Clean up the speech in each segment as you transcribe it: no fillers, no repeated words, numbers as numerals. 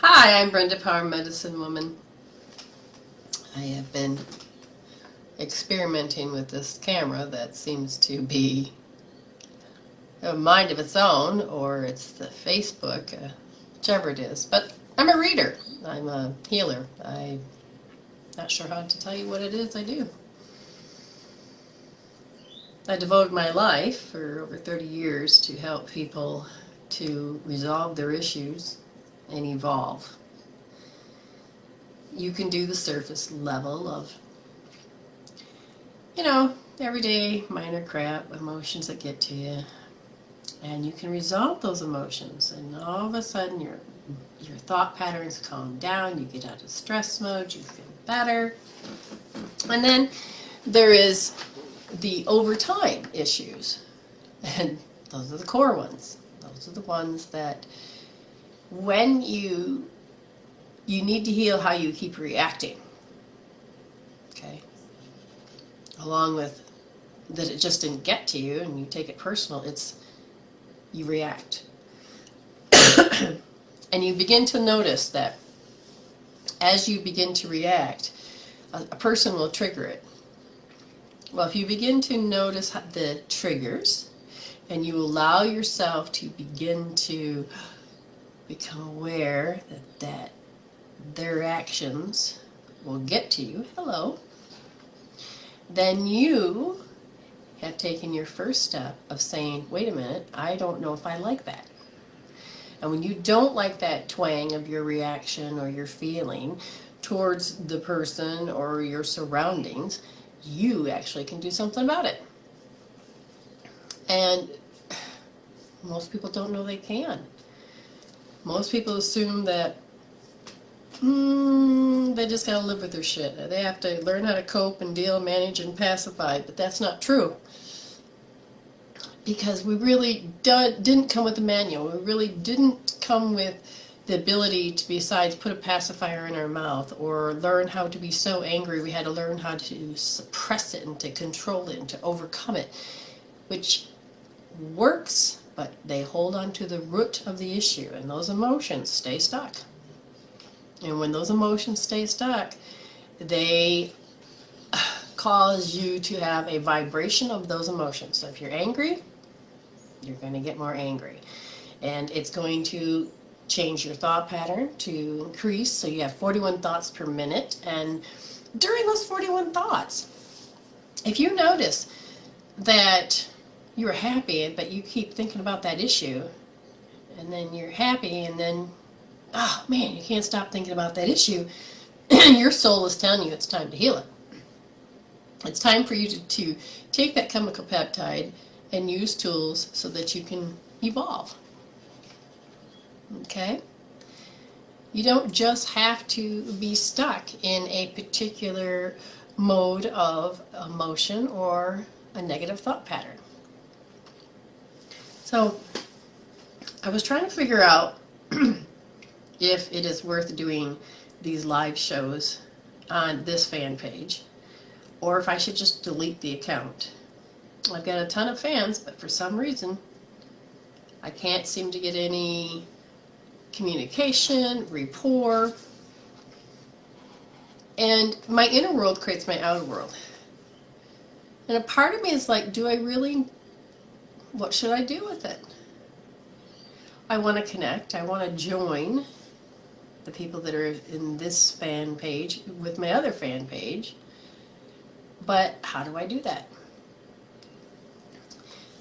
Hi, I'm Brenda, Power Medicine Woman. I have been experimenting with this camera that seems to be a mind of its own, or it's the Facebook, whichever it is. But I'm a reader. I'm a healer. I'm not sure how to tell you what it is I do. I devoted my life for over 30 years to help people to resolve their issues and evolve. You can do the surface level of, everyday minor crap, emotions that get to you, and you can resolve those emotions, and all of a sudden your thought patterns calm down, you get out of stress mode, you feel better. And then there is the overtime issues, and those are the core ones. Those are the ones that when you need to heal how you keep reacting, okay? Along with that it just didn't get to you and you take it personal, it's you react. And you begin to notice that as you begin to react, a person will trigger it. Well, if you begin to notice the triggers and you allow yourself to begin to become aware that their actions will get to you, then you have taken your first step of saying, wait a minute, I don't know if I like that. And when you don't like that twang of your reaction or your feeling towards the person or your surroundings, you actually can do something about it. And most people don't know they can. Most people assume that they just gotta live with their shit. They have to learn how to cope and deal, manage, and pacify, but that's not true. Because we really didn't come with a manual. We really didn't come with the ability to, besides put a pacifier in our mouth or learn how to be so angry, we had to learn how to suppress it and to control it and to overcome it, which works, but they hold on to the root of the issue, and those emotions stay stuck. And when those emotions stay stuck, they cause you to have a vibration of those emotions. So if you're angry, you're going to get more angry. And it's going to change your thought pattern to increase. So you have 41 thoughts per minute. And during those 41 thoughts, if you notice that you're happy, but you keep thinking about that issue, and then you're happy, and then, oh man, you can't stop thinking about that issue, your soul is telling you it's time to heal it. It's time for you to take that chemical peptide and use tools so that you can evolve. Okay? You don't just have to be stuck in a particular mode of emotion or a negative thought pattern. So, I was trying to figure out if it is worth doing these live shows on this fan page, or if I should just delete the account. I've got a ton of fans, but for some reason I can't seem to get any communication, rapport, and my inner world creates my outer world. And a part of me is like, what should I do with it? I want to connect, I want to join the people that are in this fan page with my other fan page, but how do I do that?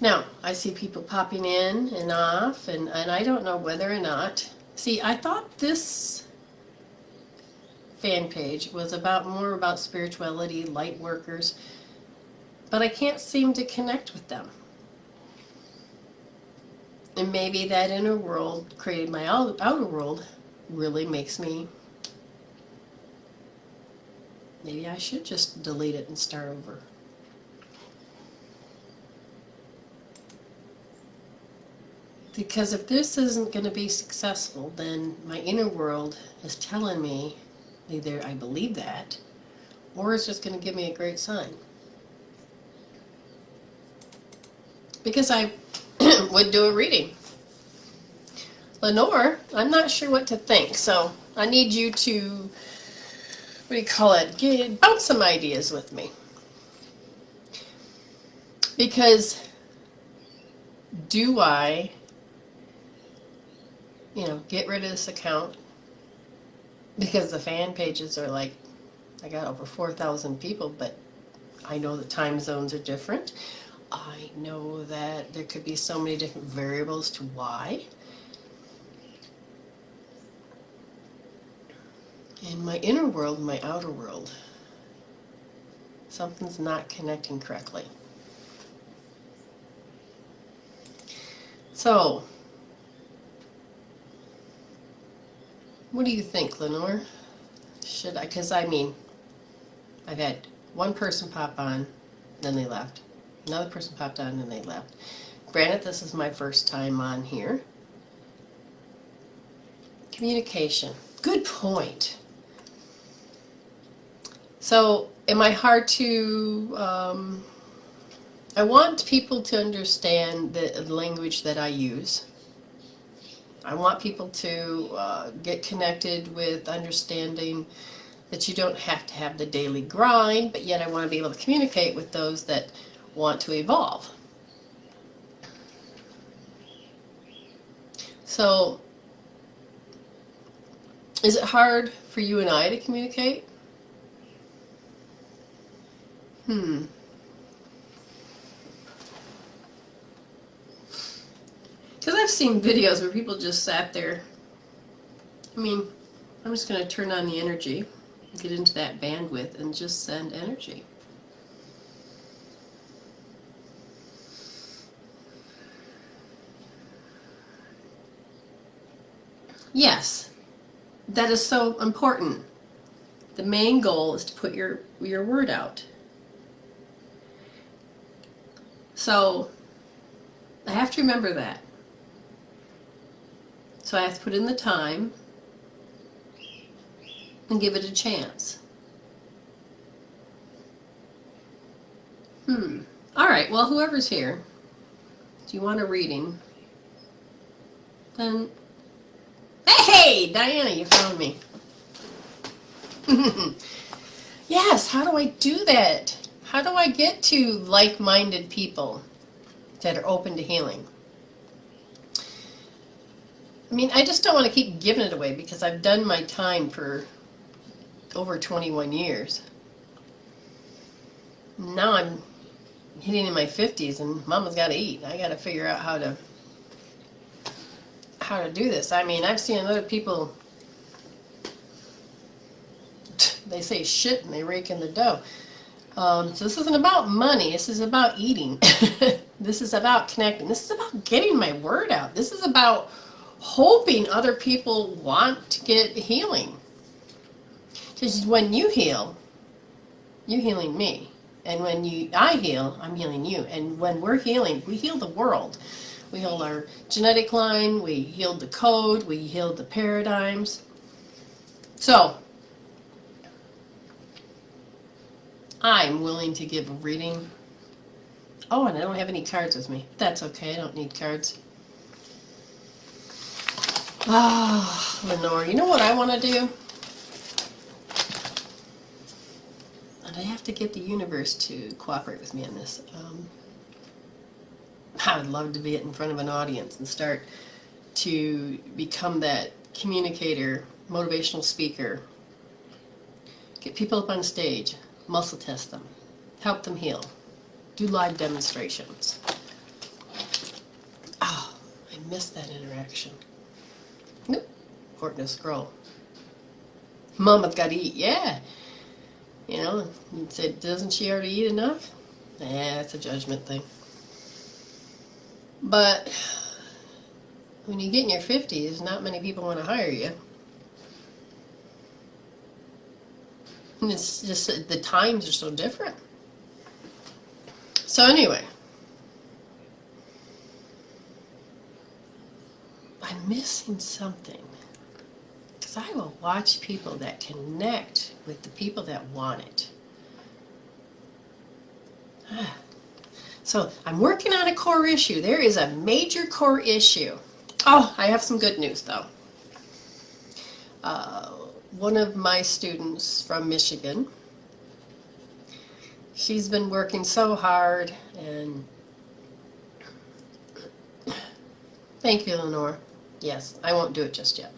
Now, I see people popping in and off, and I don't know whether or not. See, I thought this fan page was more about spirituality, light workers, but I can't seem to connect with them. And maybe that inner world created my outer world really makes me, maybe I should just delete it and start over. Because if this isn't going to be successful, then my inner world is telling me either I believe that, or it's just going to give me a great sign. Because I would do a reading. Lenore, I'm not sure what to think, so I need you to, what do you call it, bounce some ideas with me. Because do I, get rid of this account? Because the fan pages are like, I got over 4,000 people, but I know the time zones are different. I know that there could be so many different variables to why. In my inner world, my outer world, something's not connecting correctly. So, what do you think, Lenore? Should I? Because I've had one person pop on, then they left. Another person popped on, and they left. Granted, this is my first time on here. Communication. Good point. So, am I hard to... I want people to understand the language that I use. I want people to get connected with understanding that you don't have to have the daily grind, but yet I want to be able to communicate with those that want to evolve. So, is it hard for you and I to communicate? Because I've seen videos where people just sat there. I'm just going to turn on the energy, get into that bandwidth, and just send energy. Yes, that is so important. The main goal is to put your word out. So, I have to remember that. So I have to put in the time and give it a chance. All right, well, whoever's here, do you want a reading? Then, hey, Diana, you found me. Yes, how do I do that? How do I get to like-minded people that are open to healing? I just don't want to keep giving it away because I've done my time for over 21 years. Now I'm hitting in my 50s and mama's got to eat. I got to figure out how to do this. I've seen other people, they say shit and they rake in the dough. So this isn't about money. This is about eating. This is about connecting. This is about getting my word out. This is about hoping other people want to get healing. Because when you heal, you're healing me. And when I heal, I'm healing you. And when we're healing, we heal the world. We heal our genetic line, we healed the code, we healed the paradigms. So, I'm willing to give a reading. Oh, and I don't have any cards with me. That's okay, I don't need cards. Lenore, you know what I want to do? And I have to get the universe to cooperate with me on this. I would love to be in front of an audience and start to become that communicator, motivational speaker. Get people up on stage, muscle test them, help them heal, do live demonstrations. Oh, I missed that interaction. Nope, important to scroll. Mama's got to eat, yeah. You said, doesn't she already eat enough? Nah, it's a judgment thing. But when you get in your 50s, not many people want to hire you. And it's just the times are so different. So anyway, I'm missing something. Because I will watch people that connect with the people that want it. So I'm working on a core issue. There is a major core issue. Oh, I have some good news though. One of my students from Michigan, she's been working so hard, and thank you, Lenore. Yes, I won't do it just yet.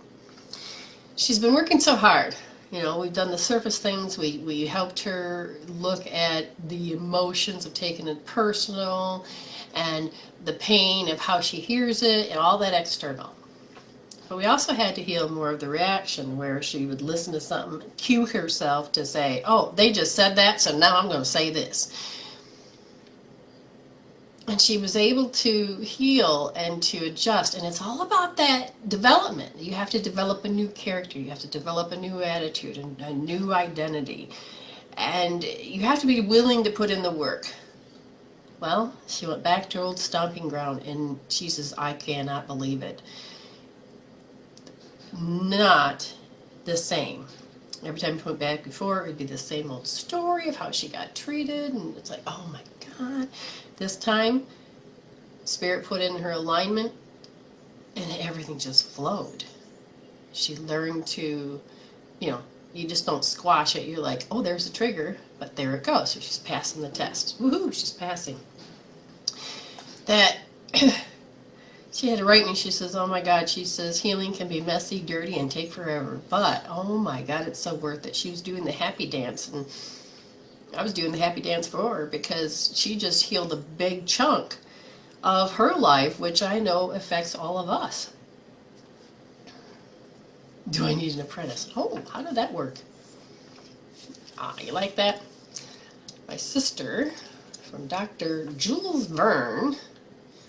She's been working so hard. You know, we've done the surface things. We helped her look at the emotions of taking it personal and the pain of how she hears it and all that external. But we also had to heal more of the reaction, where she would listen to something, cue herself to say, oh, they just said that, so now I'm going to say this. And she was able to heal and to adjust. And it's all about that development. You have to develop a new character. You have to develop a new attitude and a new identity. And you have to be willing to put in the work. Well, she went back to her old stomping ground, and she says, I cannot believe it. Not the same. Every time she went back before, it'd be the same old story of how she got treated. And it's like, oh my God. This time, Spirit put in her alignment, and everything just flowed. She learned to, you know, you just don't squash it. You're like, oh, there's a trigger, but there it goes. So she's passing the test. Woohoo, she's passing. That, she had to write me, she says, oh my God, she says, healing can be messy, dirty, and take forever. But, oh my God, it's so worth it. She was doing the happy dance, and I was doing the happy dance for her because she just healed a big chunk of her life, which I know affects all of us. Do I need an apprentice? Oh, how did that work? Ah, you like that? My sister from Dr. Jules Verne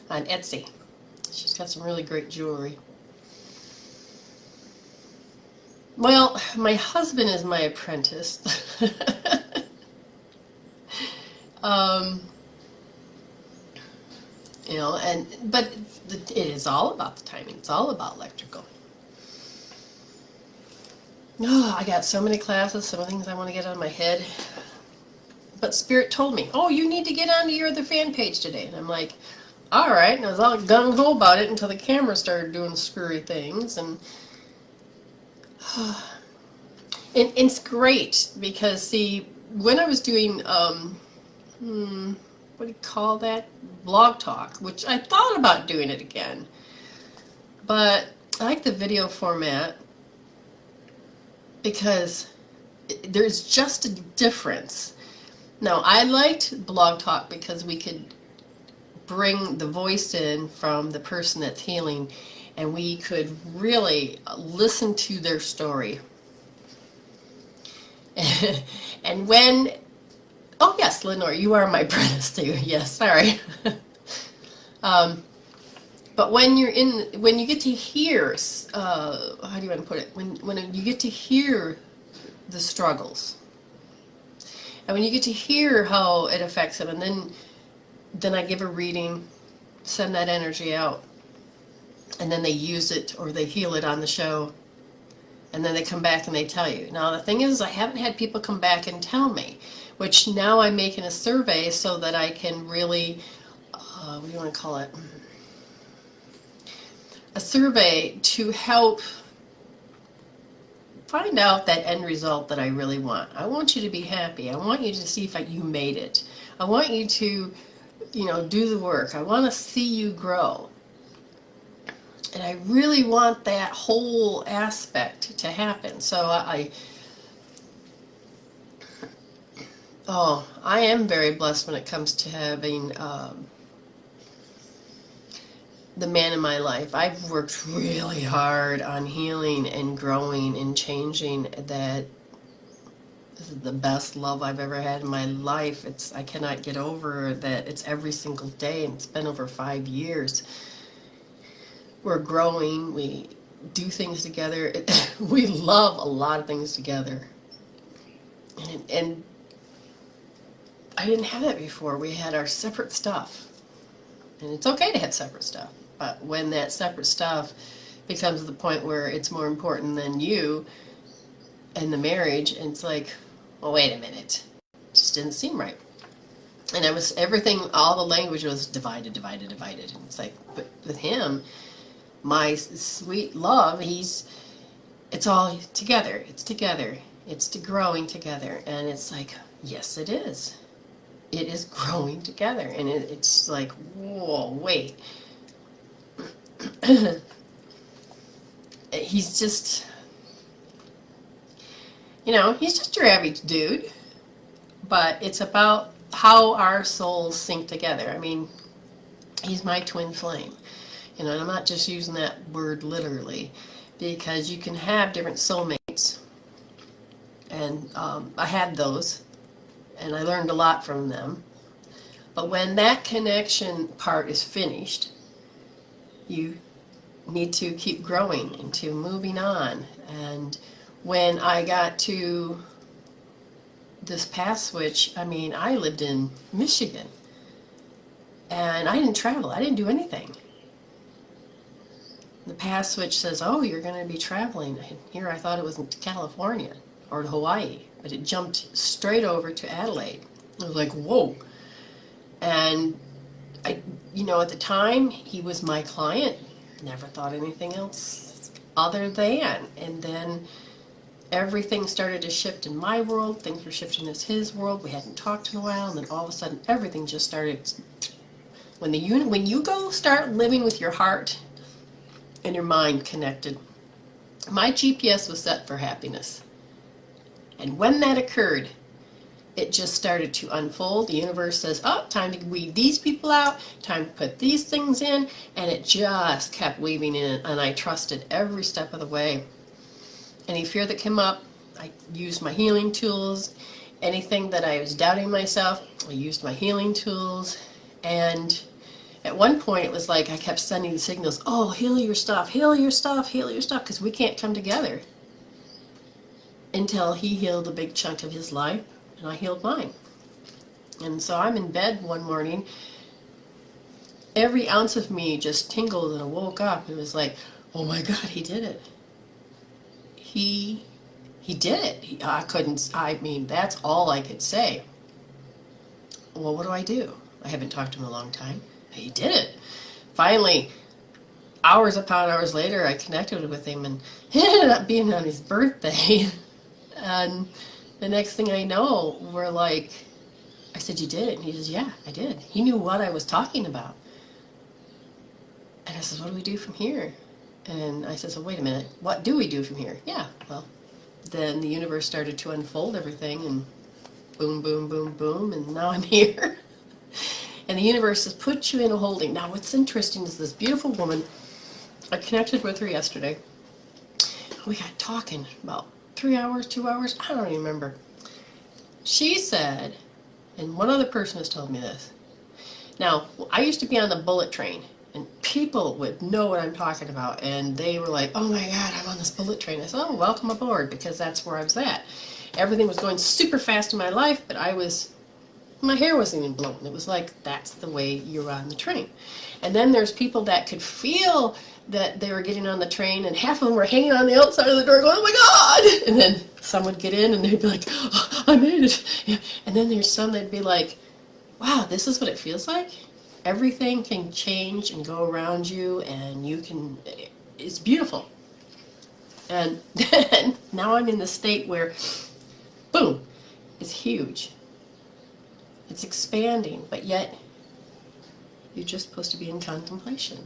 on Etsy. She's got some really great jewelry. Well, my husband is my apprentice. You know, but it is all about the timing. It's all about electrical. Oh, I got so many classes, so many things I want to get out of my head. But Spirit told me, oh, you need to get onto your other fan page today. And I'm like, all right. And I was all gung-ho about it until the camera started doing screwy things. And it's great because, see, when I was doing, what do you call that? Blog Talk, which I thought about doing it again. But I like the video format because there's just a difference. Now, I liked Blog Talk because we could bring the voice in from the person that's healing, and we could really listen to their story. And when, oh yes, Lenore, you are my apprentice too. Yes, sorry. But when you get to hear, how do you want to put it? When you get to hear the struggles, and when you get to hear how it affects them, and then I give a reading, send that energy out, and then they use it or they heal it on the show, and then they come back and they tell you. Now the thing is, I haven't had people come back and tell me, which now I'm making a survey so that I can really, what do you want to call it? A survey to help find out that end result that I really want. I want you to be happy. I want you to see if you made it. I want you to, you know, do the work. I want to see you grow. And I really want that whole aspect to happen. So I am very blessed when it comes to having the man in my life. I've worked really hard on healing and growing and changing. That this is the best love I've ever had in my life. I cannot get over that. It's every single day, and it's been over 5 years. We're growing. We do things together. We love a lot of things together. And I didn't have that before. We had our separate stuff. And it's okay to have separate stuff. But when that separate stuff becomes to the point where it's more important than you and the marriage, and it's like, well, wait a minute. It just didn't seem right. And all the language was divided. And it's like, but with him, my sweet love, it's all together. It's together. It's growing together. And it's like, yes, it is. It is growing together. And it's like, whoa, wait. He's just, he's just your average dude. But it's about how our souls sync together. I mean, he's my twin flame. And I'm not just using that word literally, because you can have different soulmates. And I had those, and I learned a lot from them. But when that connection part is finished, you need to keep growing into moving on. And when I got to this path switch, I mean, I lived in Michigan, and I didn't travel. I didn't do anything. The path switch says, oh, you're going to be traveling. Here I thought it was in California or Hawaii, but it jumped straight over to Adelaide. I was like, whoa. And at the time, he was my client. Never thought anything else other than. And then everything started to shift in my world. Things were shifting in his world. We hadn't talked in a while. And then all of a sudden, everything just started. When you go start living with your heart and your mind connected, my GPS was set for happiness. And when that occurred, it just started to unfold. The universe says, oh, time to weed these people out, time to put these things in, and it just kept weaving in, and I trusted every step of the way. Any fear that came up, I used my healing tools. Anything that I was doubting myself, I used my healing tools. And at one point, it was like I kept sending the signals, oh, heal your stuff, heal your stuff, heal your stuff, because we can't come together. Until he healed a big chunk of his life, and I healed mine. And so I'm in bed one morning. Every ounce of me just tingled, and I woke up. It was like, oh my God, he did it. He did it. I mean, that's all I could say. Well, what do I do? I haven't talked to him in a long time. He did it. Finally, hours upon hours later, I connected with him, and it ended up being on his birthday. And the next thing I know, we're like, I said, you did it? And he says, yeah, I did. He knew what I was talking about. And I said, what do we do from here? And I said, so wait a minute, what do we do from here? Yeah, well, then the universe started to unfold everything, and boom, boom, boom, boom, and now I'm here. And the universe has put you in a holding. Now, what's interesting is this beautiful woman, I connected with her yesterday. We got talking about 3 hours, 2 hours, I don't even remember. She said, and one other person has told me this. Now, I used to be on the bullet train, and people would know what I'm talking about, and they were like, oh my God, I'm on this bullet train. I said, oh, welcome aboard, because that's where I was at. Everything was going super fast in my life, but my hair wasn't even blown. It was like, that's the way you're on the train. And then there's people that could feel that they were getting on the train, and half of them were hanging on the outside of the door going, oh my God! And then some would get in, and they'd be like, oh, I made it. Yeah. And then there's some that'd be like, wow, this is what it feels like? Everything can change and go around you, and it's beautiful. And then now I'm in the state where, boom, it's huge. It's expanding, but yet you're just supposed to be in contemplation.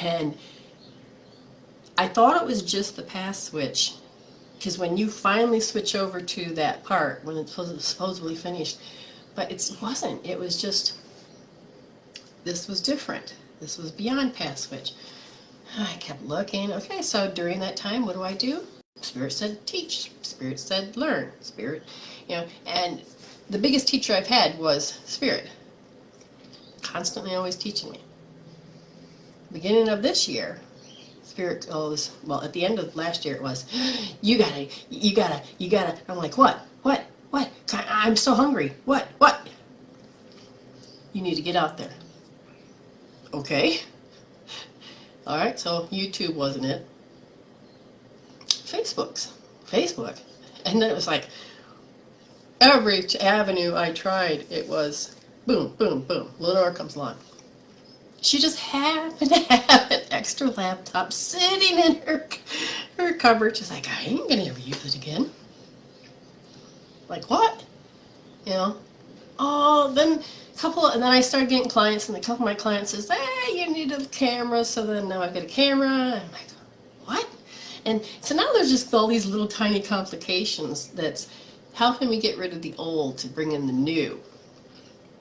And I thought it was just the path switch, because when you finally switch over to that part, when it's supposedly finished, but it wasn't. It was just, this was different. This was beyond path switch. I kept looking. Okay, so during that time, what do? Spirit said teach. Spirit said learn. Spirit, and the biggest teacher I've had was Spirit. Constantly always teaching me. Beginning of this year, Spirit goes, well, at the end of last year it was, you gotta. I'm like, what? I'm so hungry. What? You need to get out there. Okay. All right, so YouTube wasn't it. Facebook. And then it was like, every avenue I tried, it was boom, boom, boom. Lenore comes along. She just happened to have an extra laptop sitting in her cupboard. She's like, I ain't gonna ever use it again. Like, what? You know? Oh, then and then I started getting clients, and a couple of my clients says, hey, you need a camera, so then now I've got a camera. And I'm like, what? And so now there's just all these little tiny complications that's helping me get rid of the old to bring in the new.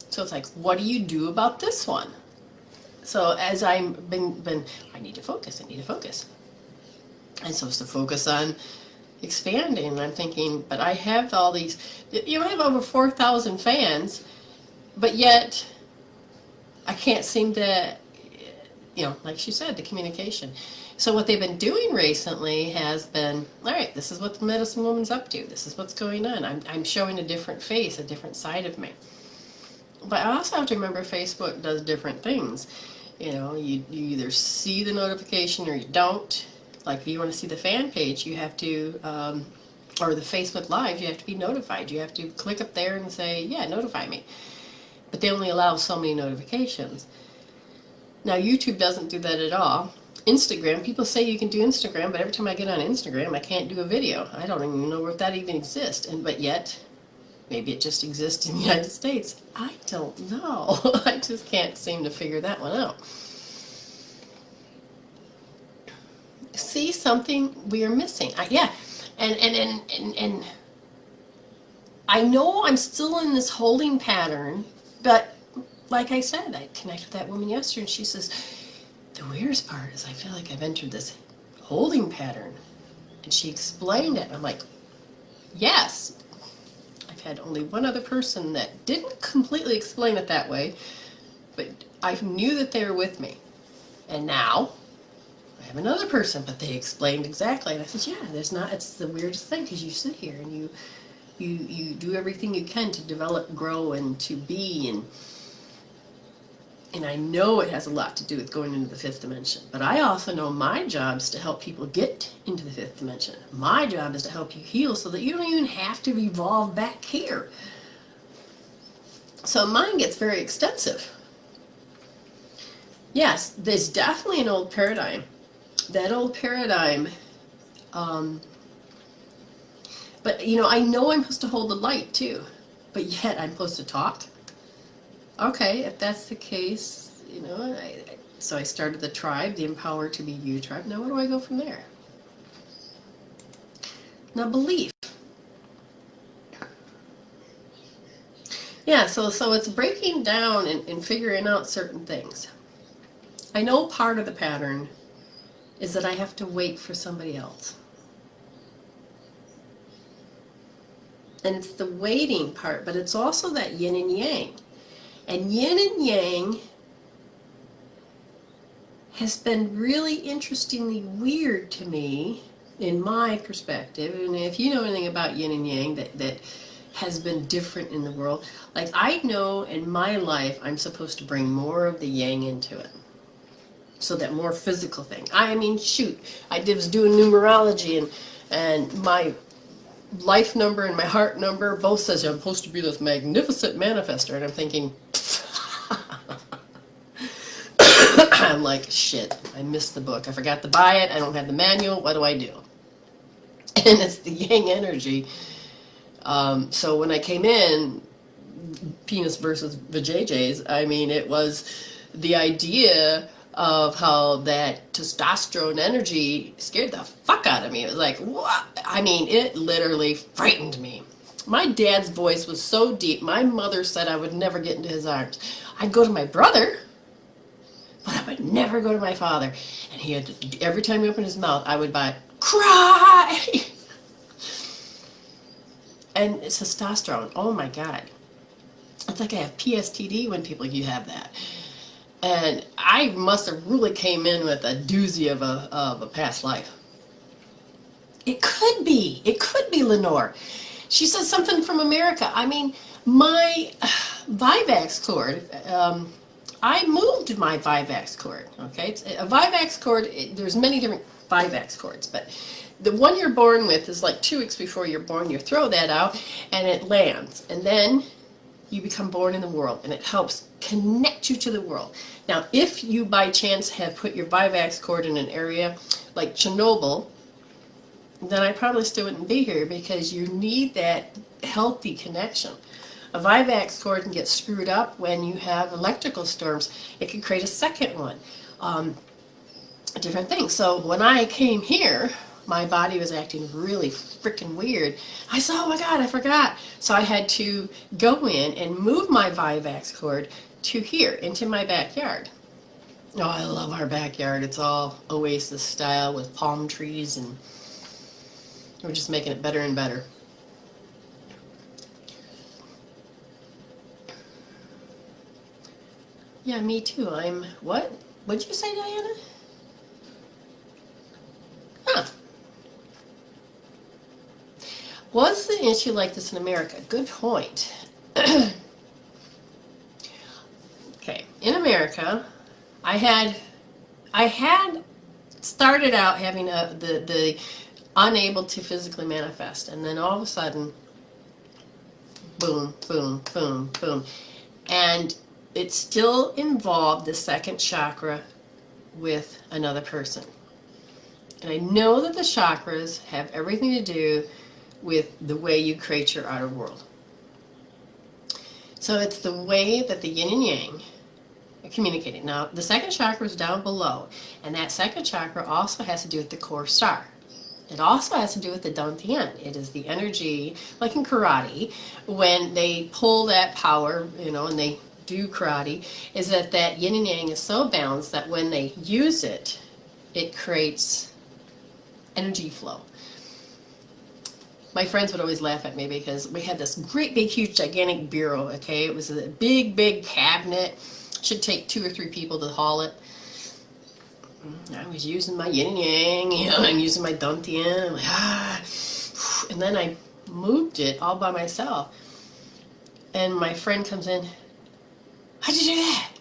So it's like, what do you do about this one? So as I've been I need to focus. I'm supposed to focus on expanding, and I'm thinking, but I have all these, I have over 4,000 fans, but yet I can't seem to, like she said, the communication. So what they've been doing recently has been, all right, this is what the medicine woman's up to. This is what's going on. I'm showing a different face, a different side of me. But I also have to remember Facebook does different things. You either see the notification or you don't. Like if you want to see the fan page, you have to, or the Facebook Live, you have to be notified. You have to click up there and say, yeah, notify me. But they only allow so many notifications. Now YouTube doesn't do that at all. Instagram, people say you can do Instagram, but every time I get on Instagram, I can't do a video. I don't even know if that even exists. But yet, maybe it just exists in the United States. I don't know. I just can't seem to figure that one out. See something we are missing. And I know I'm still in this holding pattern, but like I said, I connected with that woman yesterday, and she says, the weirdest part is I feel like I've entered this holding pattern. And she explained it. I'm like, yes. I've had only one other person that didn't completely explain it that way, but I knew that they were with me. And now I have another person, but they explained exactly. And I said, yeah, it's the weirdest thing, because you sit here and you do everything you can to develop, grow, and to be, and I know it has a lot to do with going into the fifth dimension. But I also know my job is to help people get into the fifth dimension. My job is to help you heal so that you don't even have to evolve back here. So mine gets very extensive. Yes, there's definitely an old paradigm. That old paradigm, but I know I'm supposed to hold the light too, but yet I'm supposed to talk. Okay, if that's the case, so I started the tribe, the Empower to Be You tribe. Now where do I go from there? Now belief. Yeah, so it's breaking down and figuring out certain things. I know part of the pattern is that I have to wait for somebody else. And it's the waiting part, but it's also that yin and yang. And yin and yang has been really interestingly weird to me in my perspective. And if you know anything about yin and yang that has been different in the world, like I know in my life I'm supposed to bring more of the yang into it. So that more physical thing. I mean, shoot, I was doing numerology, and my life number and my heart number both says I'm supposed to be this magnificent manifester, and I'm thinking, I'm like, shit, I missed the book. I forgot to buy it. I don't have the manual. What do I do? And it's the yang energy. So when I came in, penis versus vajayjays, I mean, it was the idea of how that testosterone energy scared the fuck out of me. It was like, what? I mean, it literally frightened me. My dad's voice was so deep. My mother said I would never get into his arms. I'd go to my brother, but I would never go to my father. And he had to, every time he opened his mouth, I would cry. And it's testosterone. Oh my God. It's like I have PSTD when people have that. And I must have really came in with a doozy of a past life. It could be Lenore. She said something from America. I mean, my Vivax cord, I moved my Vivax cord, okay? It's a Vivax cord, there's many different Vivax cords, but the one you're born with is like 2 weeks before you're born. You throw that out, and it lands. And then you become born in the world, and it helps connect you to the world. Now, if you by chance have put your Vivax cord in an area like Chernobyl, then I probably still wouldn't be here, because you need that healthy connection. A Vivax cord can get screwed up when you have electrical storms. It can create a second one. Different things. So when I came here, my body was acting really freaking weird. I said, oh my God, I forgot. So I had to go in and move my Vivax cord to here, into my backyard. Oh, I love our backyard. It's all oasis style with palm trees, and we're just making it better and better. Yeah, me too. I'm, what? What'd you say, Diana? Huh. Was the issue like this in America? Good point. Okay, in America, I had started out having the unable to physically manifest, and then all of a sudden, boom, boom, boom, boom, and it still involved the second chakra with another person. And I know that the chakras have everything to do with the way you create your outer world. So it's the way that the yin and yang are communicating. Now, the second chakra is down below, and that second chakra also has to do with the core star. It also has to do with the dantian. It is the energy, like in karate, when they pull that power, and they do karate, is that yin and yang is so balanced that when they use it, it creates energy flow. My friends would always laugh at me because we had this great big huge gigantic bureau, okay? It was a big cabinet. Should take 2 or 3 people to haul it. I was using my yin and yang, I'm using my dantian. I'm like, and then I moved it all by myself. And my friend comes in, how'd you do that?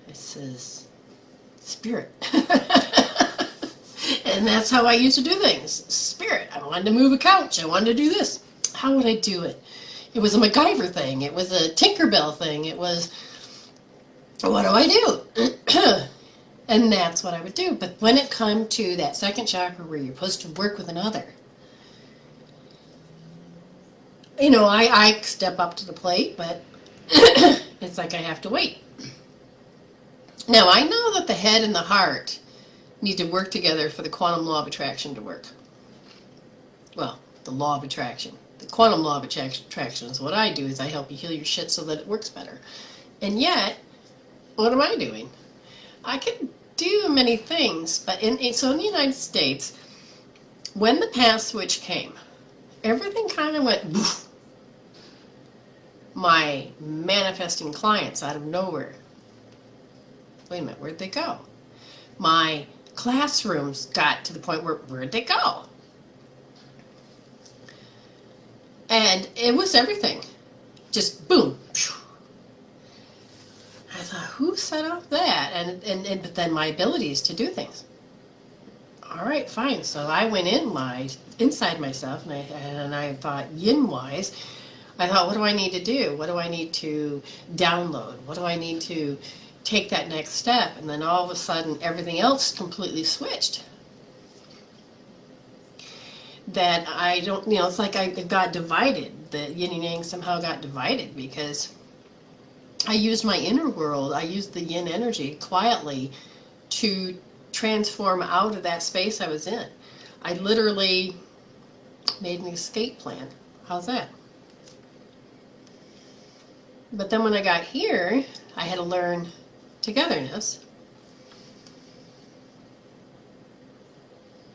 I says, spirit. And that's how I used to do things. Spirit. I wanted to move a couch. I wanted to do this. How would I do it? It was a MacGyver thing. It was a Tinkerbell thing. It was, what do I do? And that's what I would do. But when it come to that second chakra where you're supposed to work with another, I step up to the plate, but it's like I have to wait. Now, I know that the head and the heart need to work together for the quantum law of attraction to work. Well, the law of attraction. The quantum law of attraction is what I do, is I help you heal your shit so that it works better. And yet, what am I doing? I can do many things, but so in the United States, when the path switch came, everything kind of went woof. My manifesting clients out of nowhere. Wait a minute, where'd they go? My classrooms got to the point where, where'd they go? And it was everything. Just boom. I thought, who set up that? But then my abilities to do things. All right, fine. So I went inside myself, and I thought, yin-wise, I thought, what do I need to do? What do I need to download? What do I need to take that next step? And then all of a sudden, everything else completely switched. That I don't, it's like I got divided. The yin and yang somehow got divided because I used my inner world. I used the yin energy quietly to transform out of that space I was in. I literally made an escape plan. How's that? But then when I got here, I had to learn togetherness.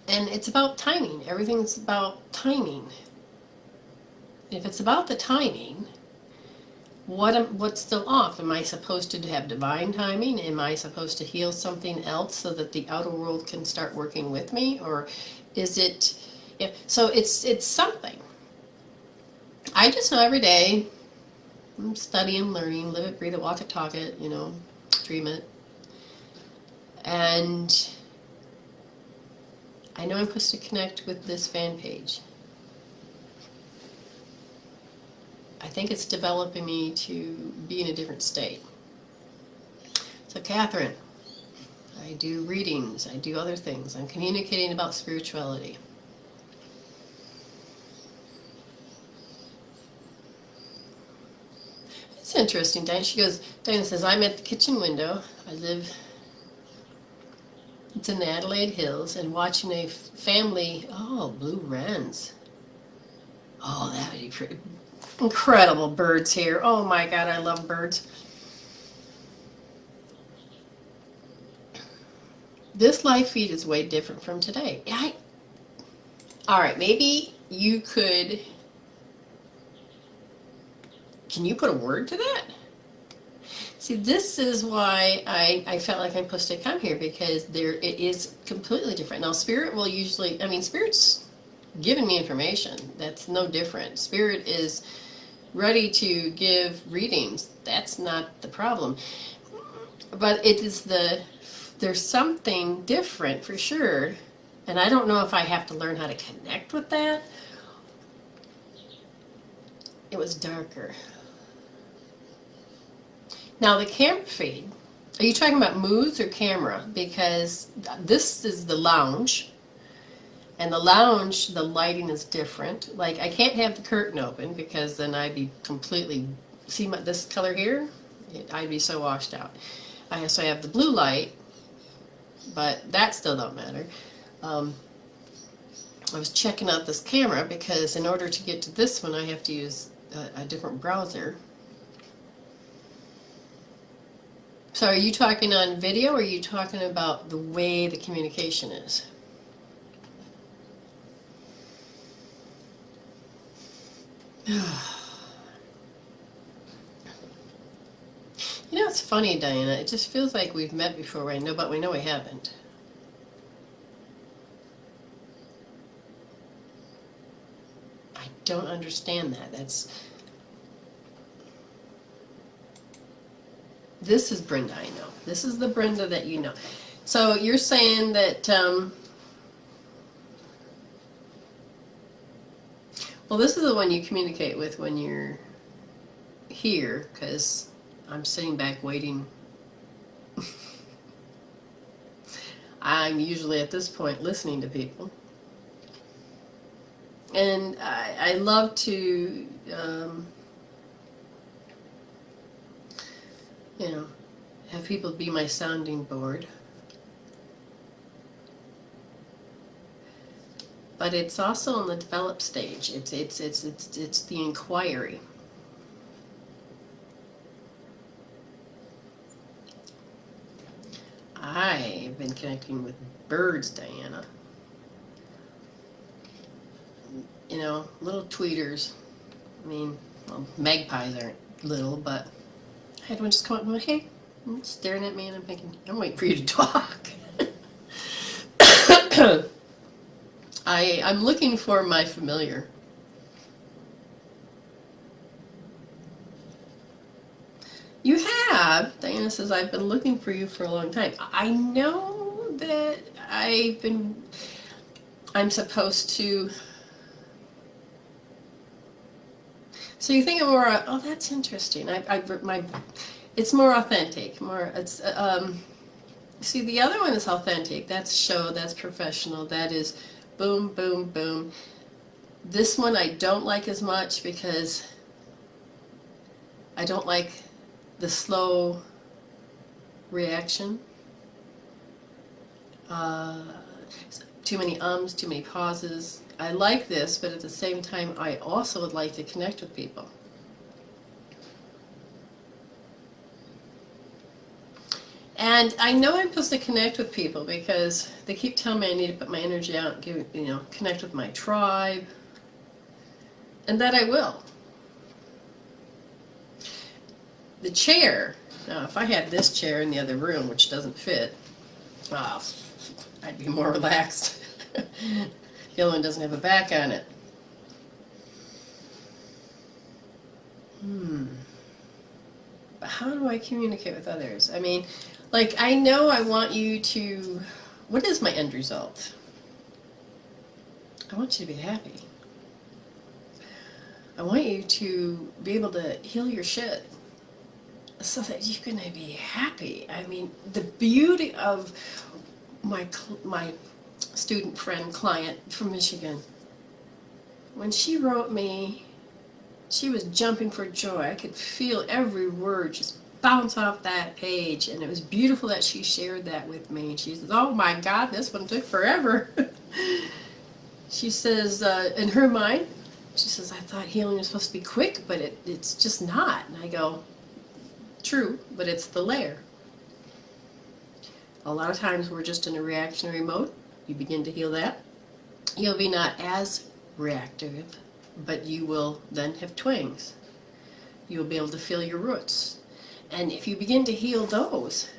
And it's about timing. Everything's about timing. If it's about the timing, what's still off? Am I supposed to have divine timing? Am I supposed to heal something else so that the outer world can start working with me? Or is it... So it's something. I just know every day I'm studying, learning, live it, breathe it, walk it, talk it, dream it. And I know I'm supposed to connect with this fan page. I I think it's developing me to be in a different state. So Catherine, I do readings, I do other things. I'm communicating about spirituality. It's interesting, Diana. She goes, Diana says, I'm at the kitchen window. I live, it's in the Adelaide Hills, and watching a family, oh, blue wrens. Oh, that would be pretty. Incredible birds here. Oh my God, I love birds. This live feed is way different from today. All right, maybe you could. Can you put a word to that? See, this is why I felt like I'm supposed to come here, because it is completely different. Now, Spirit will usually, Spirit's giving me information. That's no different. Spirit is ready to give readings. That's not the problem. But it is there's something different for sure. And I don't know if I have to learn how to connect with that. It was darker. Now the camera feed, are you talking about moods or camera? Because this is the lounge. And the lounge, the lighting is different. Like, I can't have the curtain open because then I'd be completely, see this color here? I'd be so washed out. I also have the blue light, but that still don't matter. I was checking out this camera because in order to get to this one, I have to use a different browser. So are you talking on video, or are you talking about the way the communication is? You know, it's funny, Diana. It just feels like we've met before, right? No, but we know we haven't. I don't understand that. This is Brenda I know. This is the Brenda that you know. So you're saying that, well, this is the one you communicate with when you're here, because I'm sitting back waiting. I'm usually at this point listening to people. And I love to, have people be my sounding board. But it's also on the develop stage. It's the inquiry. I've been connecting with birds, Diana. You know, little tweeters. Well, magpies aren't little, but I had one just come up and went, hey, staring at me, and I'm thinking, I'm waiting for you to talk. I'm looking for my familiar. You have. Diana says, I've been looking for you for a long time. I know that I'm supposed to. So you think I'm more, oh, that's interesting. It's more authentic. See, the other one is authentic. That's show, that's professional. That is boom, boom, boom. This one I don't like as much because I don't like the slow reaction. Too many ums, too many pauses. I like this, but at the same time, I also would like to connect with people. And I know I'm supposed to connect with people because they keep telling me I need to put my energy out and connect with my tribe. And that I will. The chair, now if I had this chair in the other room, which doesn't fit, I'd be more relaxed. The other one doesn't have a back on it. But how do I communicate with others? I know I want you to, what is my end result? I want you to be happy. I want you to be able to heal your shit so that you can be happy. I mean, the beauty of my student friend, client from Michigan, when she wrote me, she was jumping for joy. I could feel every word just bounce off that page, and it was beautiful that she shared that with me. She says, "Oh my God, this one took forever." She says, in her mind, she says, "I thought healing was supposed to be quick, but it's just not." And I go, "True, but it's the layer." A lot of times we're just in a reactionary mode. You begin to heal that. You'll be not as reactive, but you will then have twangs. You'll be able to feel your roots. And if you begin to heal those,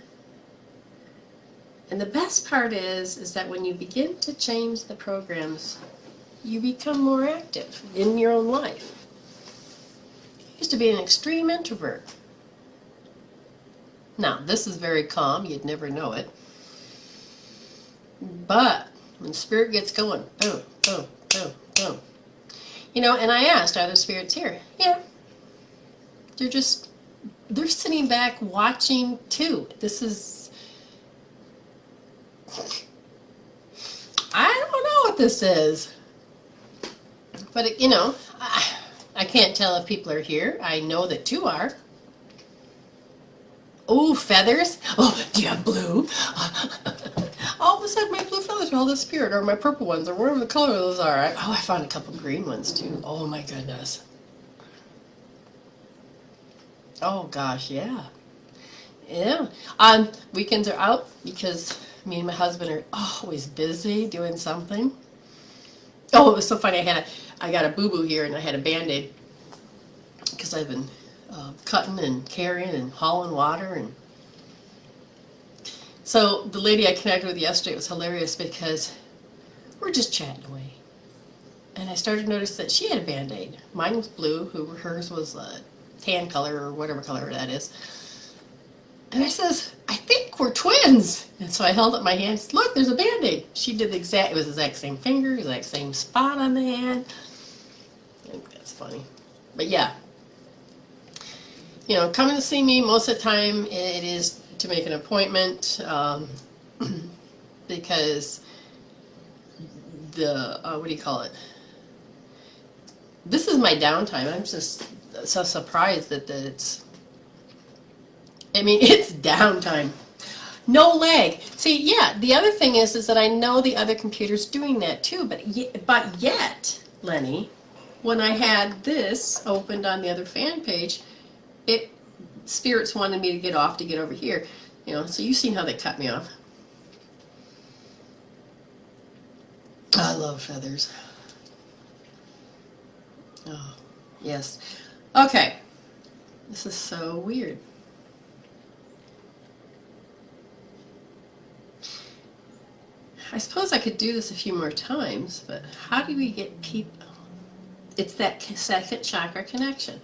and the best part is that when you begin to change the programs, you become more active in your own life. I used to be an extreme introvert. Now, this is very calm. You'd never know it. But when spirit gets going, boom, boom, boom, boom. You know, and I asked, are the spirits here? Yeah. They're sitting back watching too. This is, I don't know what this is. But, you know, I can't tell if people are here. I know that two are. Oh, feathers. Oh, do you have blue? All of a sudden my blue feathers are all disappeared, or my purple ones, or whatever the color those are. I found a couple green ones too. Oh my goodness. Oh gosh, yeah. Yeah. Weekends are out because me and my husband are always busy doing something. Oh, it was so funny. I got a boo-boo here, and I had a Band-Aid because I've been cutting and carrying and hauling water. And so the lady I connected with yesterday was hilarious because we're just chatting away. And I started to notice that she had a Band-Aid. Mine was blue, hers was tan color or whatever color that is. And I says, "I think we're twins." And so I held up my hand and said, "Look, there's a Band-Aid." She did it was the exact same finger, exact same spot on the hand. I think that's funny. But yeah, you know, coming to see me, most of the time it is to make an appointment, because what do you call it? This is my downtime. I'm just so surprised that it's, I mean, it's downtime. No lag. See, yeah, the other thing is that I know the other computer's doing that too, but yet, Lenny, when I had this opened on the other fan page, spirits wanted me to get off to get over here. You know, so you've seen how they cut me off. I love feathers. Oh, yes. Okay. This is so weird. I suppose I could do this a few more times, but how do we get people? It's that second chakra connection.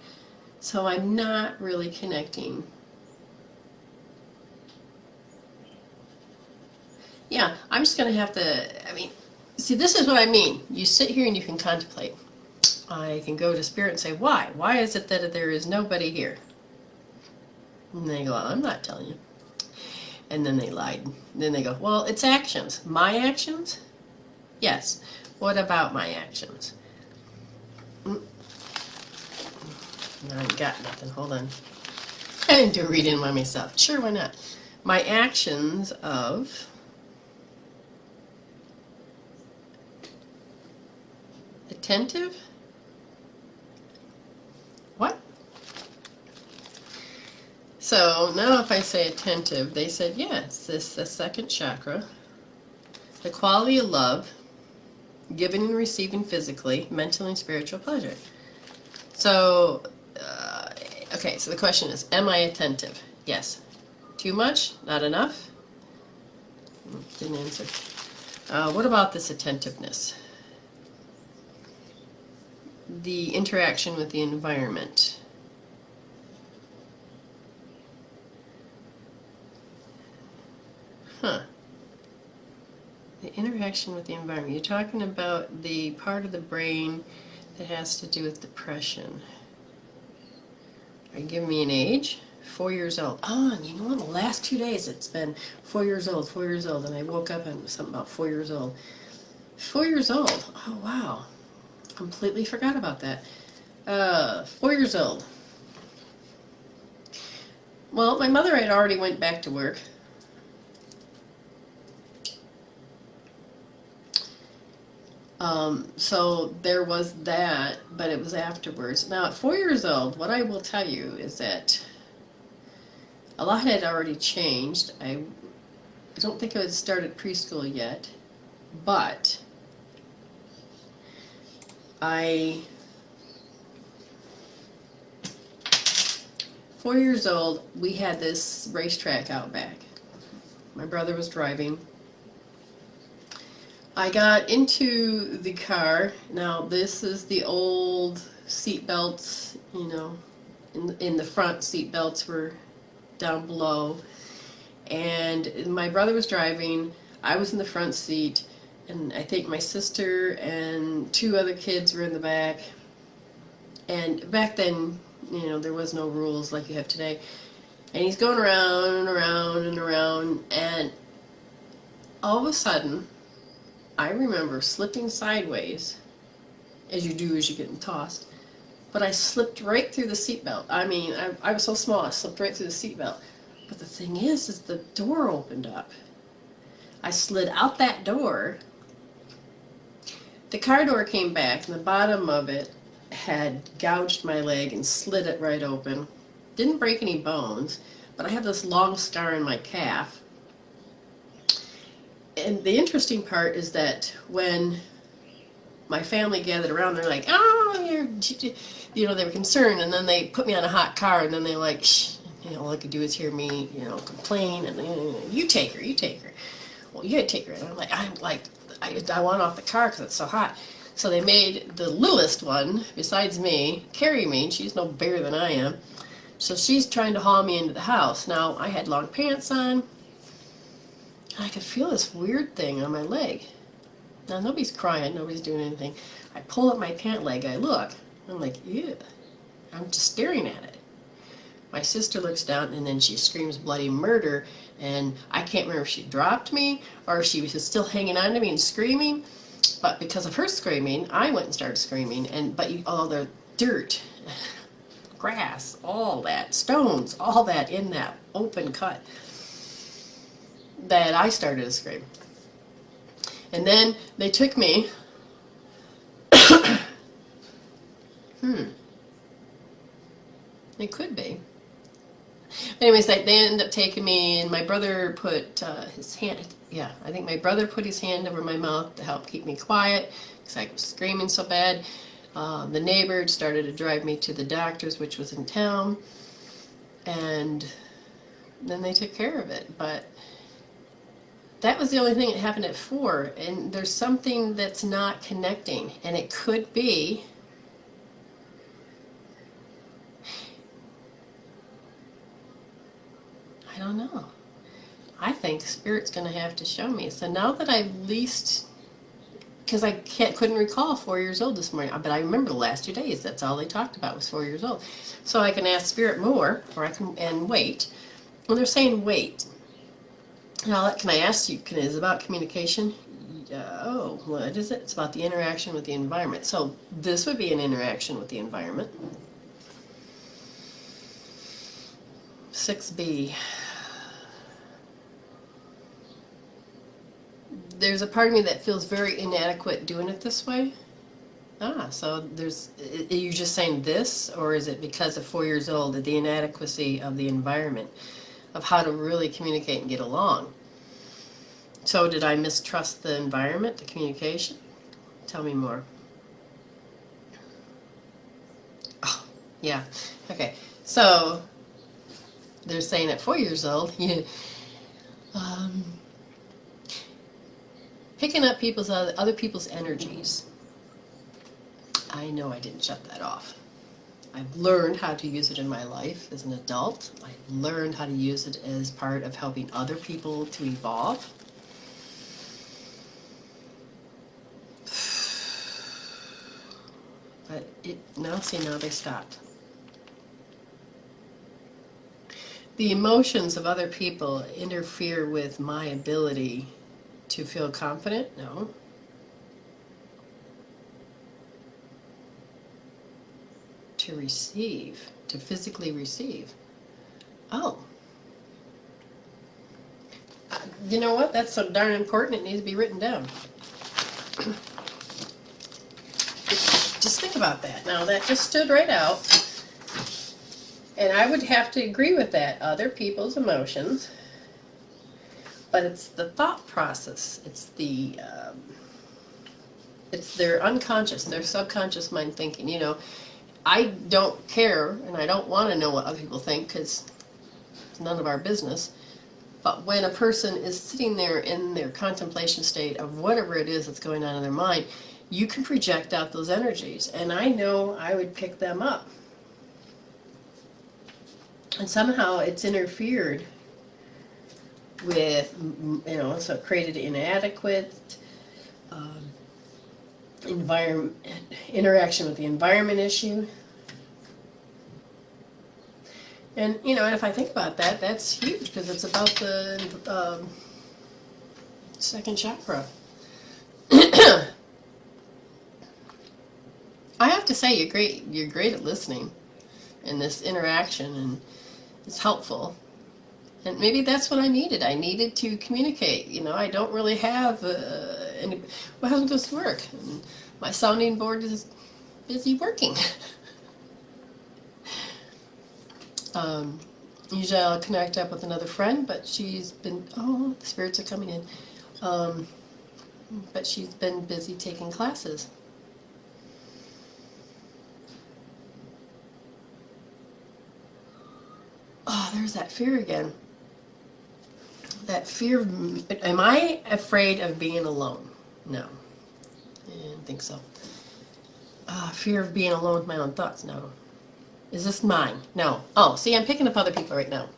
So I'm not really connecting. Yeah, I'm just going to have to, I mean, see, this is what I mean. You sit here and you can contemplate. I can go to spirit and say, why? Why is it that there is nobody here? And they go, "I'm not telling you." And then they lied. Then they go, "Well, it's actions." My actions? Yes. What about my actions? I ain't got nothing. Hold on. I didn't do a reading by myself. Sure, why not? My actions of attentive? What? So now if I say attentive, they said yes, this is the second chakra. The quality of love, giving and receiving physically, mentally, and spiritual pleasure. So, okay, so the question is, am I attentive? Yes. Too much? Not enough? Didn't answer. What about this attentiveness? The interaction with the environment. Huh. The interaction with the environment. You're talking about the part of the brain that has to do with depression. Are you giving me an age? 4 years old. Oh, and you know what? The last 2 days it's been 4 years old, 4 years old, and I woke up and it was something about 4 years old. 4 years old. Oh, wow. Completely forgot about that. 4 years old. Well, my mother had already went back to work. So there was that, but it was afterwards. Now, at 4 years old, what I will tell you is that a lot had already changed. I don't think I had started preschool yet, but 4 years old, we had this racetrack out back. My brother was driving. I got into the car. Now, this is the old seat belts, you know, in the front seat belts were down below. And my brother was driving. I was in the front seat. And I think my sister and 2 other kids were in the back. And back then, you know, there was no rules like you have today. And he's going around and around and around. And all of a sudden, I remember slipping sideways, as you do as you're getting tossed, but I slipped right through the seatbelt. I mean, I was so small, I slipped right through the seatbelt. But the thing is the door opened up. I slid out that door. The car door came back, and the bottom of it had gouged my leg and slid it right open. Didn't break any bones, but I have this long scar in my calf. And the interesting part is that when my family gathered around, they're like, oh, you know, they were concerned, and then they put me on a hot car, and then they're like, shh, you know, all I could do is hear me, you know, complain, and you take her. Well, you gotta take her. And I want off the car because it's so hot. So they made the littlest one, besides me, carry me. She's no bigger than I am. So she's trying to haul me into the house. Now, I had long pants on. I could feel this weird thing on my leg. Now, nobody's crying, nobody's doing anything. I pull up my pant leg, I look. I'm like, ew. I'm just staring at it. My sister looks down, and then she screams bloody murder, and I can't remember if she dropped me or if she was still hanging on to me and screaming. But because of her screaming, I went and started screaming. All the dirt, grass, all that, stones, all that in that open cut, that I started to scream. And then they took me. It could be. Anyways, they ended up taking me, and my brother put his hand, I think my brother put his hand over my mouth to help keep me quiet because I was screaming so bad. The neighbor started to drive me to the doctor's, which was in town, and then they took care of it. But that was the only thing that happened at 4, and there's something that's not connecting, and it could be I don't know. I think the Spirit's going to have to show me. So now that I've least, because I couldn't recall 4 years old this morning, but I remember the last 2 days. That's all they talked about was 4 years old. So I can ask Spirit more, or I can and wait. Well, they're saying wait. Now, can I ask you? Is it about communication? What is it? It's about the interaction with the environment. So this would be an interaction with the environment. 6B. There's a part of me that feels very inadequate doing it this way. So are you just saying this, or is it because of 4 years old, the inadequacy of the environment, of how to really communicate and get along? So did I mistrust the environment, the communication? Tell me more. Oh, yeah. Okay. So they're saying at 4 years old, picking up other people's energies. I know I didn't shut that off. I've learned how to use it in my life as an adult. I've learned how to use it as part of helping other people to evolve. But now they stopped. The emotions of other people interfere with my ability to feel confident? No. To receive, to physically receive. Oh. You know what? That's so darn important, it needs to be written down. Just think about that. Now, that just stood right out. And I would have to agree with that. Other people's emotions. But it's the thought process. It's their unconscious, their subconscious mind thinking. You know, I don't care, and I don't want to know what other people think, because it's none of our business. But when a person is sitting there in their contemplation state of whatever it is that's going on in their mind, you can project out those energies. And I know I would pick them up. And somehow it's interfered with, you know, so it created inadequate interaction with the environment issue. And, you know, and if I think about that, that's huge, because it's about the second chakra. I have to say, you're great at listening, and this interaction, and it's helpful. And maybe that's what I needed. I needed to communicate. You know, I don't really have any. Well, how does this work? And my sounding board is busy working. Usually I'll connect up with another friend, but she's been, oh, the spirits are coming in. But she's been busy taking classes. Oh, there's that fear again. That fear, am I afraid of being alone? No. I didn't think so. Fear of being alone with my own thoughts? No. Is this mine? No. Oh, see, I'm picking up other people right now.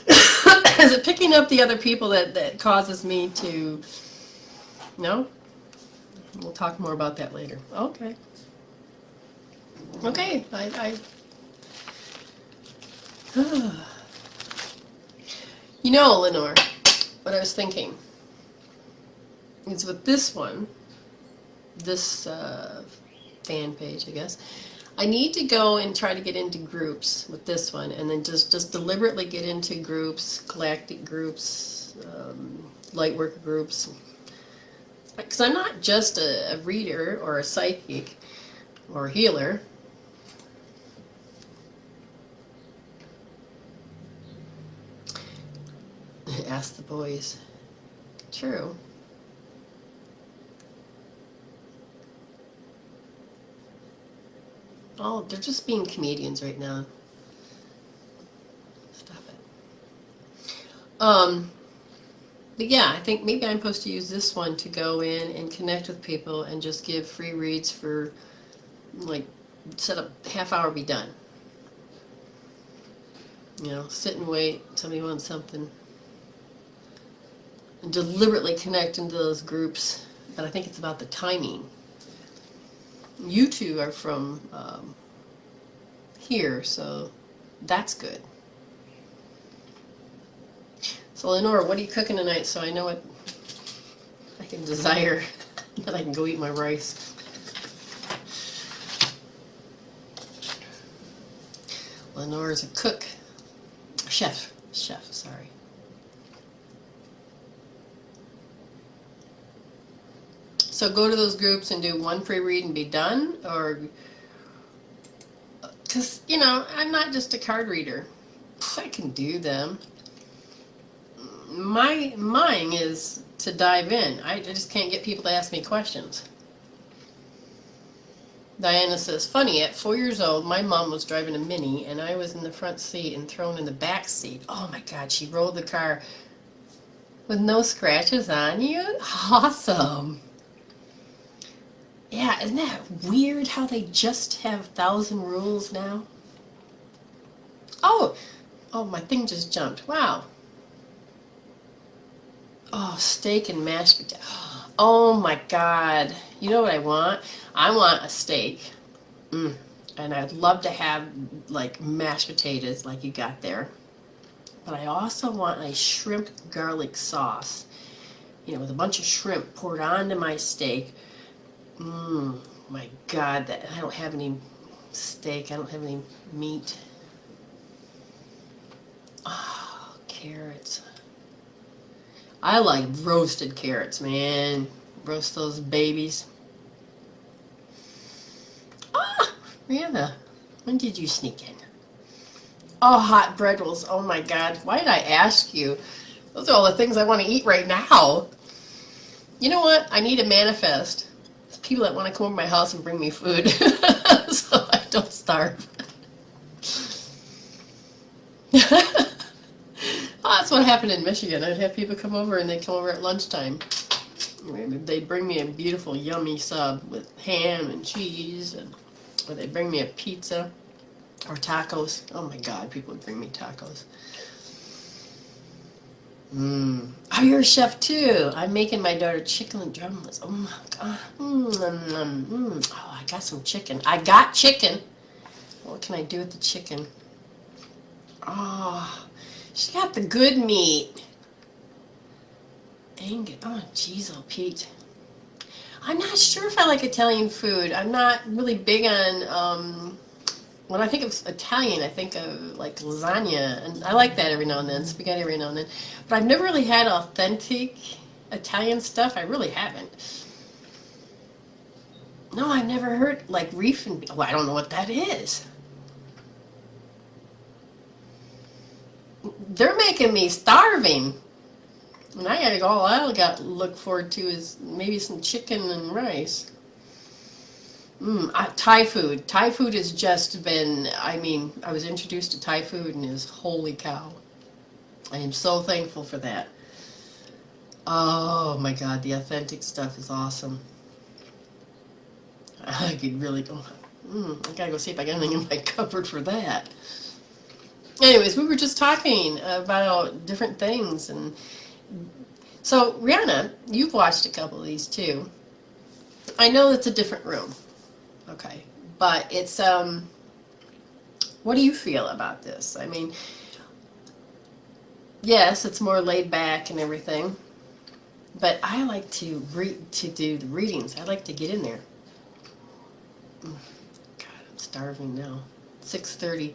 Is it picking up the other people that causes me to... No? We'll talk more about that later. Okay. Okay, You know, Lenore, what I was thinking is with this one, this fan page, I guess, I need to go and try to get into groups with this one, and then just deliberately get into groups, galactic groups, light worker groups, because I'm not just a reader or a psychic or a healer. Ask the boys. True. Oh, they're just being comedians right now. Stop it. But yeah, I think maybe I'm supposed to use this one to go in and connect with people and just give free reads for, like, set up half hour, be done. You know, sit and wait. Somebody wants something. And deliberately connect into those groups. But I think it's about the timing. You two are from here, so that's good. So Lenore, what are you cooking tonight, so I know what I can desire, that I can go eat my rice. Lenore is a cook. Chef, sorry. So go to those groups and do one free read and be done? Or, because, you know, I'm not just a card reader. I can do them. Mine is to dive in. I just can't get people to ask me questions. Diana says, funny, at 4 years old, my mom was driving a Mini, and I was in the front seat and thrown in the back seat. Oh my God, she rolled the car with no scratches on you? Awesome. Yeah, isn't that weird how they just have 1,000 rules now? Oh, my thing just jumped. Wow. Oh, steak and mashed potatoes. Oh, Oh my God. You know what I want? I want a steak. Mm. And I'd love to have like mashed potatoes like you got there. But I also want a shrimp garlic sauce, you know, with a bunch of shrimp poured onto my steak. Mmm, my God, that I don't have any steak. I don't have any meat. Oh, carrots. I like roasted carrots, man. Roast those babies. Ah, Rihanna, when did you sneak in? Oh, hot bread rolls. Oh my God. Why did I ask you? Those are all the things I want to eat right now. You know what? I need a manifest. There's people that want to come over to my house and bring me food so I don't starve. Oh, that's what happened in Michigan. I'd have people come over and they'd come over at lunchtime. They'd bring me a beautiful, yummy sub with ham and cheese, or they'd bring me a pizza or tacos. Oh my God, people would bring me tacos. Oh, you're a chef too. I'm making my daughter chicken and drumlets. Oh my God. Oh, I got some chicken. I got chicken. What can I do with the chicken? Oh, she got the good meat. Dang it. Oh, jeez, oh, Pete. I'm not sure if I like Italian food. I'm not really big on, when I think of Italian, I think of like lasagna, and I like that every now and then, spaghetti every now and then. But I've never really had authentic Italian stuff. I really haven't. No, I've never heard like reef and, well, I don't know what that is. They're making me starving. And I gotta go, all I got to look forward to is maybe some chicken and rice. Thai food. Thai food has just been, I mean, I was introduced to Thai food and is holy cow. I am so thankful for that. Oh my God, the authentic stuff is awesome. I could really go, I gotta go see if I got anything in my cupboard for that. Anyways, we were just talking about different things. And so, Rihanna, you've watched a couple of these too. I know it's a different room. Okay. But it's, what do you feel about this? I mean, yes, it's more laid back and everything, but I like to do the readings. I like to get in there. God, I'm starving now. 6:30.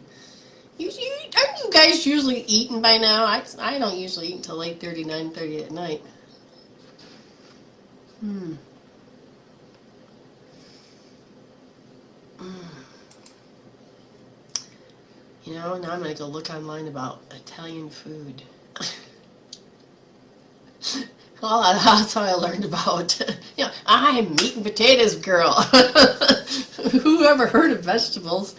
Aren't you guys usually eating by now? I don't usually eat until 8:30, 9:30 at night. Hmm. You know, now I'm going to go look online about Italian food. Well, that's how I learned about, you know, I'm meat and potatoes girl. Who ever heard of vegetables?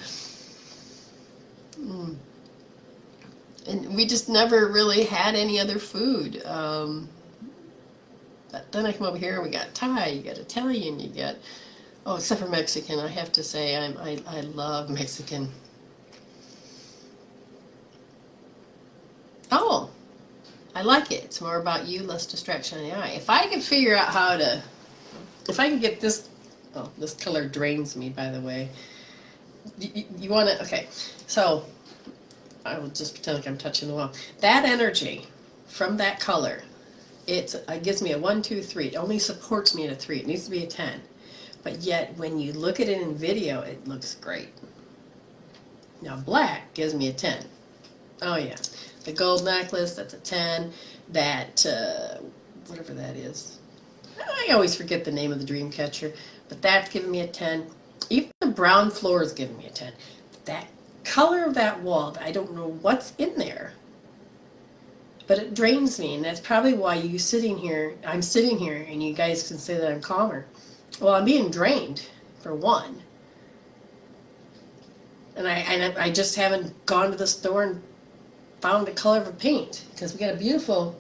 And we just never really had any other food. But then I come over here and we got Thai, you got Italian, you got, oh, except for Mexican. I have to say, I love Mexican. Oh, I like it. It's more about you, less distraction on the eye. If I can figure out how to, if I can get this, oh, this color drains me, by the way. You want to, okay, so I will just pretend like I'm touching the wall. That energy from that color, it gives me a 1, 2, 3. It only supports me at a 3. It needs to be a 10. But yet, when you look at it in video, it looks great. Now, black gives me a 10. Oh, yeah. The gold necklace, that's a 10. That, whatever that is. I always forget the name of the dream catcher. But that's giving me a 10. Even the brown floor is giving me a 10. That color of that wall, I don't know what's in there. But it drains me, and that's probably why I'm sitting here, and you guys can say that I'm calmer. Well, I'm being drained, for one. And I just haven't gone to the store and found a color of paint, because we got a beautiful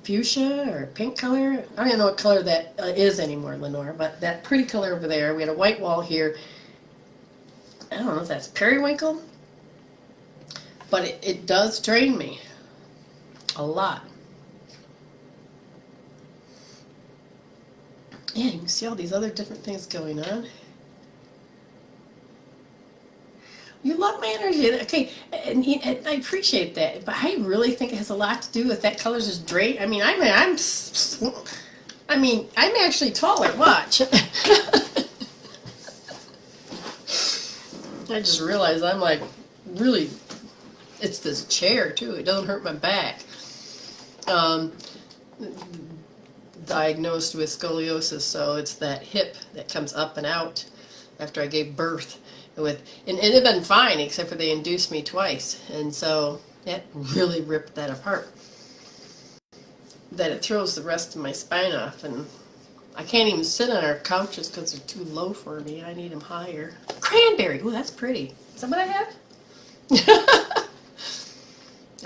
fuchsia or pink color. I don't even know what color that is anymore, Lenore, but that pretty color over there. We had a white wall here. I don't know if that's periwinkle, but it does drain me a lot. Yeah, you can see all these other different things going on. You love my energy. Okay, and I appreciate that, but I really think it has a lot to do with that color's just drape. I mean, I'm actually taller. Watch. I just realized I'm like really. It's this chair too. It doesn't hurt my back. Um, Diagnosed with scoliosis, so it's that hip that comes up and out after I gave birth. And it had been fine except for they induced me twice, and so that really ripped that apart. That it throws the rest of my spine off, and I can't even sit on our couches because they're too low for me. I need them higher. Cranberry, oh, that's pretty. Is that what I have?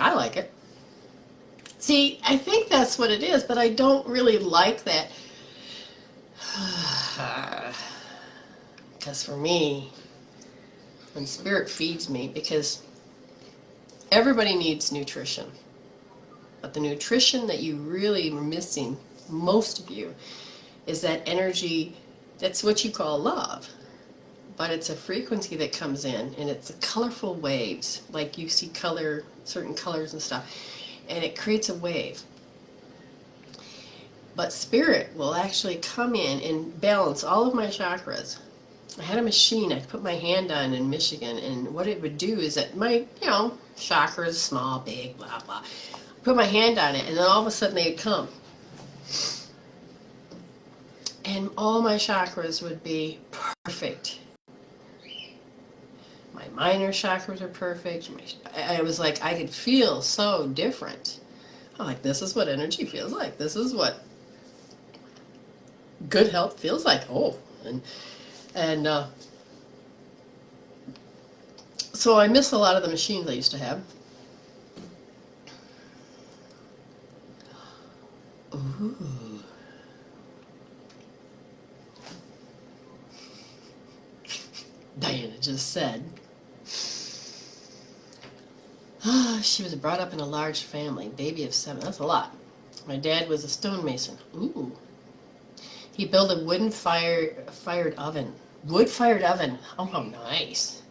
I like it. See, I think that's what it is, but I don't really like that. Because for me, when spirit feeds me, because everybody needs nutrition. But the nutrition that you really are missing, most of you, is that energy, that's what you call love. But it's a frequency that comes in, and it's colorful waves, like you see color, certain colors and stuff, and it creates a wave. But spirit will actually come in and balance all of my chakras. I had a machine I put my hand on in Michigan, and what it would do is that my, chakras, small, big, blah, blah. Put my hand on it, and then all of a sudden they'd come. And all my chakras would be perfect. My minor chakras are perfect. I was like, I could feel so different. I'm like, this is what energy feels like. This is what good health feels like. Oh, and so I miss a lot of the machines I used to have. Ooh. Diana just said, she was brought up in a large family, baby of 7. That's a lot. My dad was a stonemason. Ooh. He built a wood-fired oven. Wood-fired oven. Oh, how nice.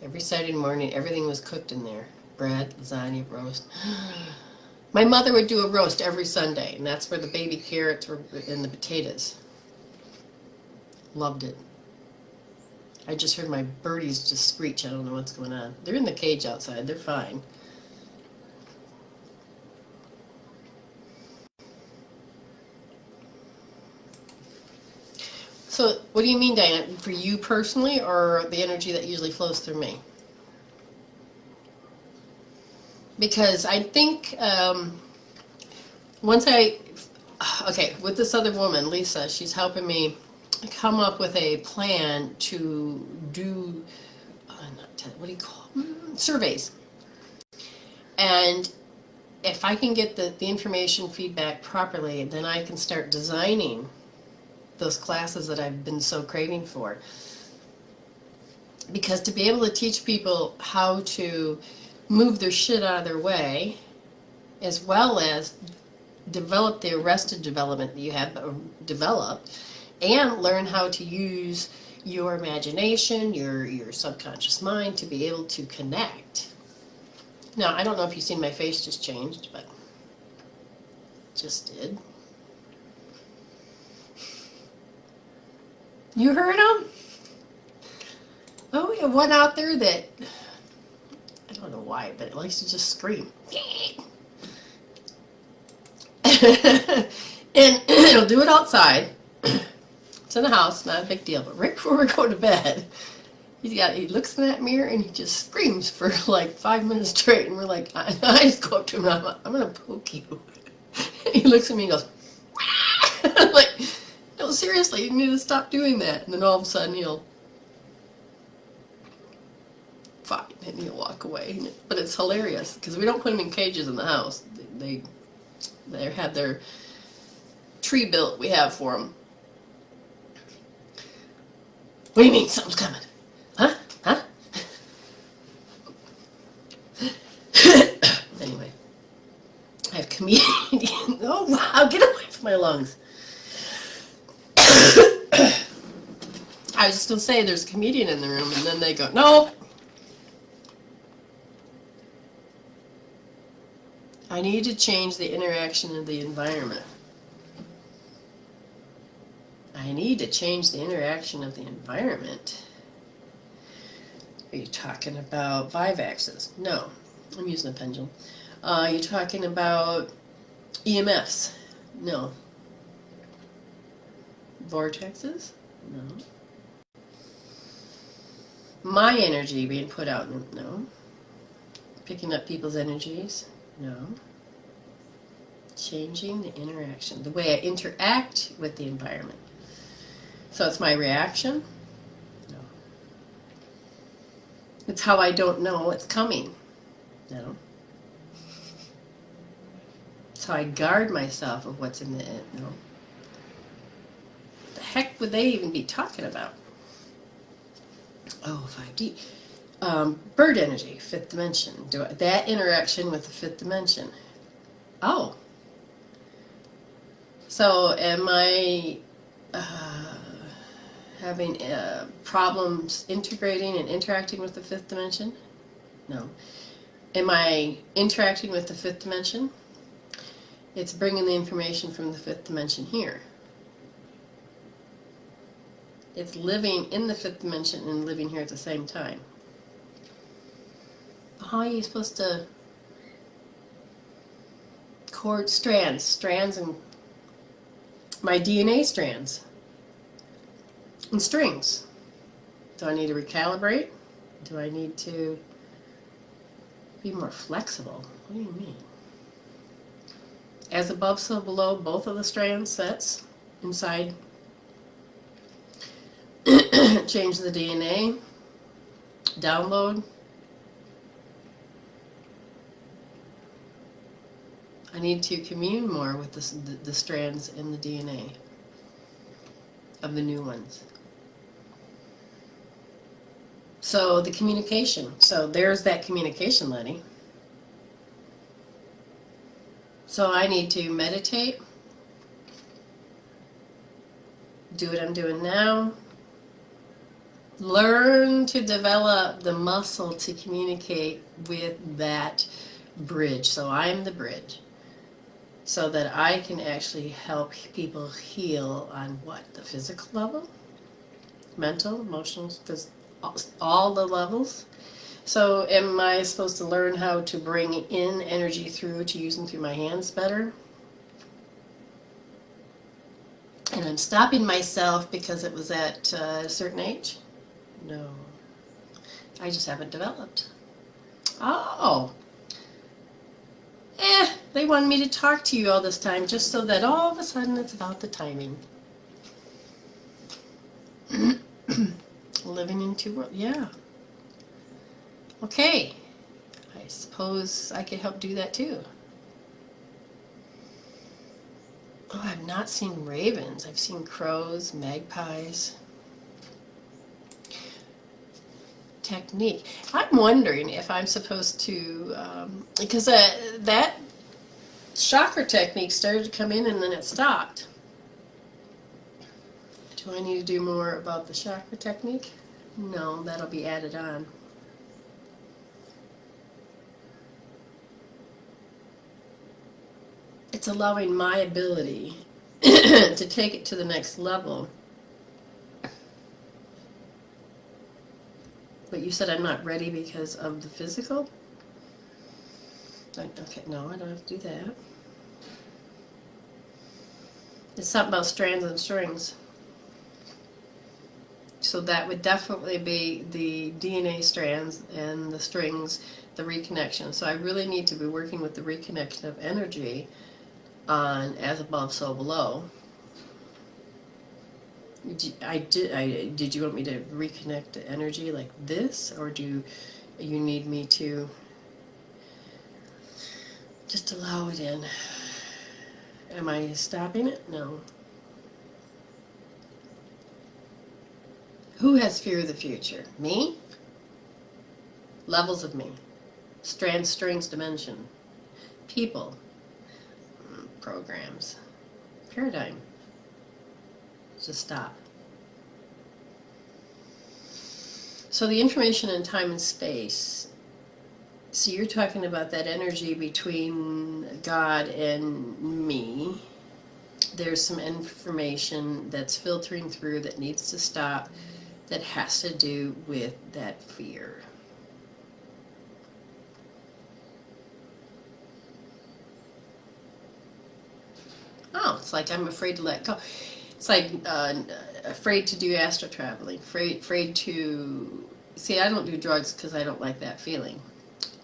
Every Saturday morning, everything was cooked in there. Bread, lasagna, roast. My mother would do a roast every Sunday, and that's where the baby carrots were and the potatoes. Loved it. I just heard my birdies just screech. I don't know what's going on. They're in the cage outside. They're fine. So, what do you mean, Diana? For you personally, or the energy that usually flows through me? Because I think with this other woman, Lisa, she's helping me come up with a plan to do, what do you call them? Surveys. And if I can get the information feedback properly, then I can start designing those classes that I've been so craving for. Because to be able to teach people how to move their shit out of their way, as well as develop the arrested development that you have developed, and learn how to use your imagination, your subconscious mind to be able to connect. Now, I don't know if you've seen my face just changed, but just did. You heard him? Oh, we have one out there that, I don't know why, but it likes to just scream. And it'll do it outside. It's in the house, not a big deal. But right before we go to bed, he looks in that mirror and he just screams for like 5 minutes straight. And we're like, I just go up to him and I'm going to poke you. And he looks at me and goes, I'm like, no, seriously, you need to stop doing that. And then all of a sudden he'll, fine, and he'll walk away. But it's hilarious because we don't put him in cages in the house. They have their tree built we have for them. What do you mean something's coming? Huh? Anyway, I have comedian. Oh wow, get away from my lungs. I was just going to say there's a comedian in the room, and then they go, nope. I need to change the interaction of the environment. I need to change the interaction of the environment. Are you talking about Vivaxes? No, I'm using a pendulum. Are you talking about EMFs? No. Vortexes? No. My energy being put out? No. Picking up people's energies? No. Changing the interaction, the way I interact with the environment. So it's my reaction? No. It's how I don't know it's coming? No. It's how I guard myself of what's in the end? No. What the heck would they even be talking about? Oh, 5D. Bird energy, fifth dimension. That interaction with the fifth dimension. Oh. So am I having problems integrating and interacting with the fifth dimension? No. Am I interacting with the fifth dimension? It's bringing the information from the fifth dimension here. It's living in the fifth dimension and living here at the same time. How are you supposed to cord strands and my DNA strands and strings? Do I need to recalibrate? Do I need to be more flexible? What do you mean? As above, so below, both of the strand sets inside. Change the DNA. Download. I need to commune more with the strands in the DNA of the new ones. So the communication. So there's that communication, Letty. So I need to meditate, do what I'm doing now, learn to develop the muscle to communicate with that bridge. So I'm the bridge. So that I can actually help people heal on what? The physical level? Mental, emotional, all the levels? So am I supposed to learn how to bring in energy through to using through my hands better? And I'm stopping myself because it was at a certain age? No. I just haven't developed. Oh. They wanted me to talk to you all this time just so that all of a sudden it's about the timing. Living in two worlds. Yeah. Okay. I suppose I could help do that too. Oh, I've not seen ravens. I've seen crows, magpies. Technique. I'm wondering if I'm supposed to, because that chakra technique started to come in and then it stopped. Do I need to do more about the chakra technique? No, that'll be added on. It's allowing my ability to take it to the next level. But you said I'm not ready because of the physical? Okay, no, I don't have to do that. It's something about strands and strings. So that would definitely be the DNA strands and the strings, the reconnection. So I really need to be working with the reconnection of energy on as above, so below. Did you want me to reconnect the energy like this, or do you need me to just allow it in? Am I stopping it? No. Who has fear of the future? Me? Levels of me. Strands, strings, dimension. People. Programs. Paradigm. Just stop. So the information in time and space, so you're talking about that energy between God and me. There's some information that's filtering through that needs to stop, that has to do with that fear. Oh, it's like I'm afraid to let go. It's like afraid to do astral traveling, afraid to... See, I don't do drugs because I don't like that feeling.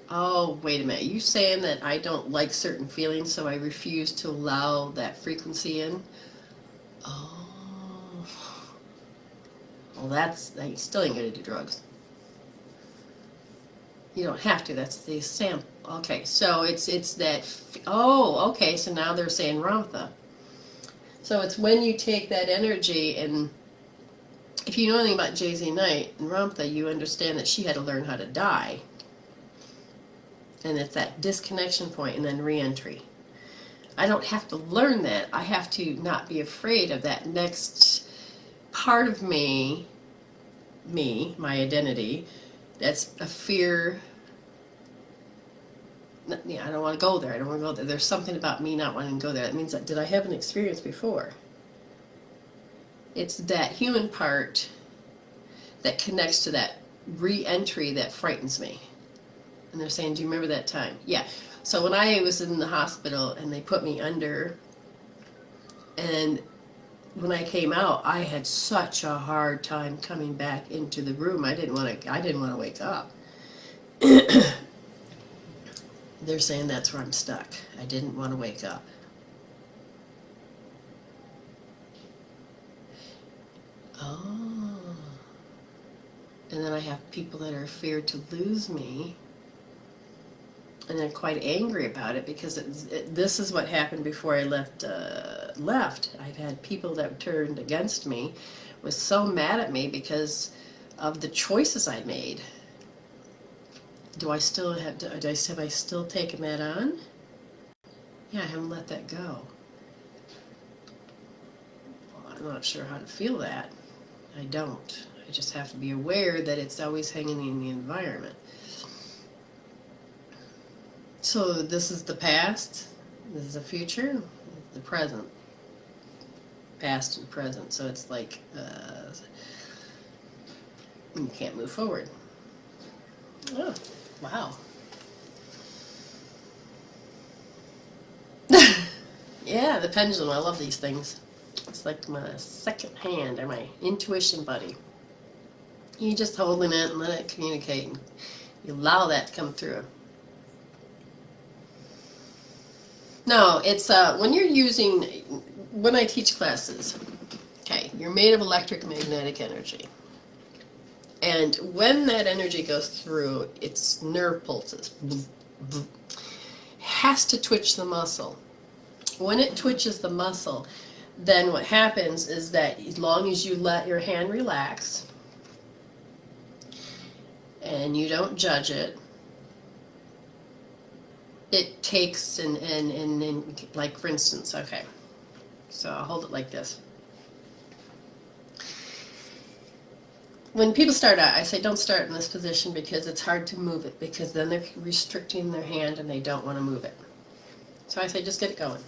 Oh, wait a minute. You saying that I don't like certain feelings, so I refuse to allow that frequency in? Oh. Well, that's... You still ain't going to do drugs. You don't have to. That's the sample. Okay, so it's that... Oh, okay, so now they're saying Ramtha. So it's when you take that energy, and if you know anything about Jay-Z Knight and Ramtha, you understand that she had to learn how to die. And it's that disconnection point and then re-entry. I don't have to learn that. I have to not be afraid of that next part of me, my identity, that's a fear. Yeah, I don't want to go there. I don't want to go there. There's something about me not wanting to go there. That means that, did I have an experience before? It's that human part that connects to that re-entry that frightens me. And they're saying, do you remember that time? Yeah. So when I was in the hospital and they put me under, and when I came out, I had such a hard time coming back into the room. I didn't want to wake up. They're saying that's where I'm stuck. I didn't want to wake up. Oh. And then I have people that are feared to lose me. And they're quite angry about it because this is what happened before I left. I've had people that turned against me, was so mad at me because of the choices I made. Do I still have I still taken that on? Yeah, I haven't let that go. Well, I'm not sure how to feel that. I don't. I just have to be aware that it's always hanging in the environment. So this is the past, this is the future, the present. Past and present. So it's like you can't move forward. Oh, wow. Yeah, the pendulum. I love these things. It's like my second hand, or my intuition buddy. You just holding it and let it communicate, and you allow that to come through. No, it's when you're using, when I teach classes, okay, you're made of electromagnetic energy. And when that energy goes through, its nerve pulses, has to twitch the muscle. When it twitches the muscle, then what happens is that as long as you let your hand relax and you don't judge it, it takes and like for instance, okay, so I'll hold it like this. When people start out, I say don't start in this position because it's hard to move it, because then they're restricting their hand and they don't want to move it. So I say just get it going.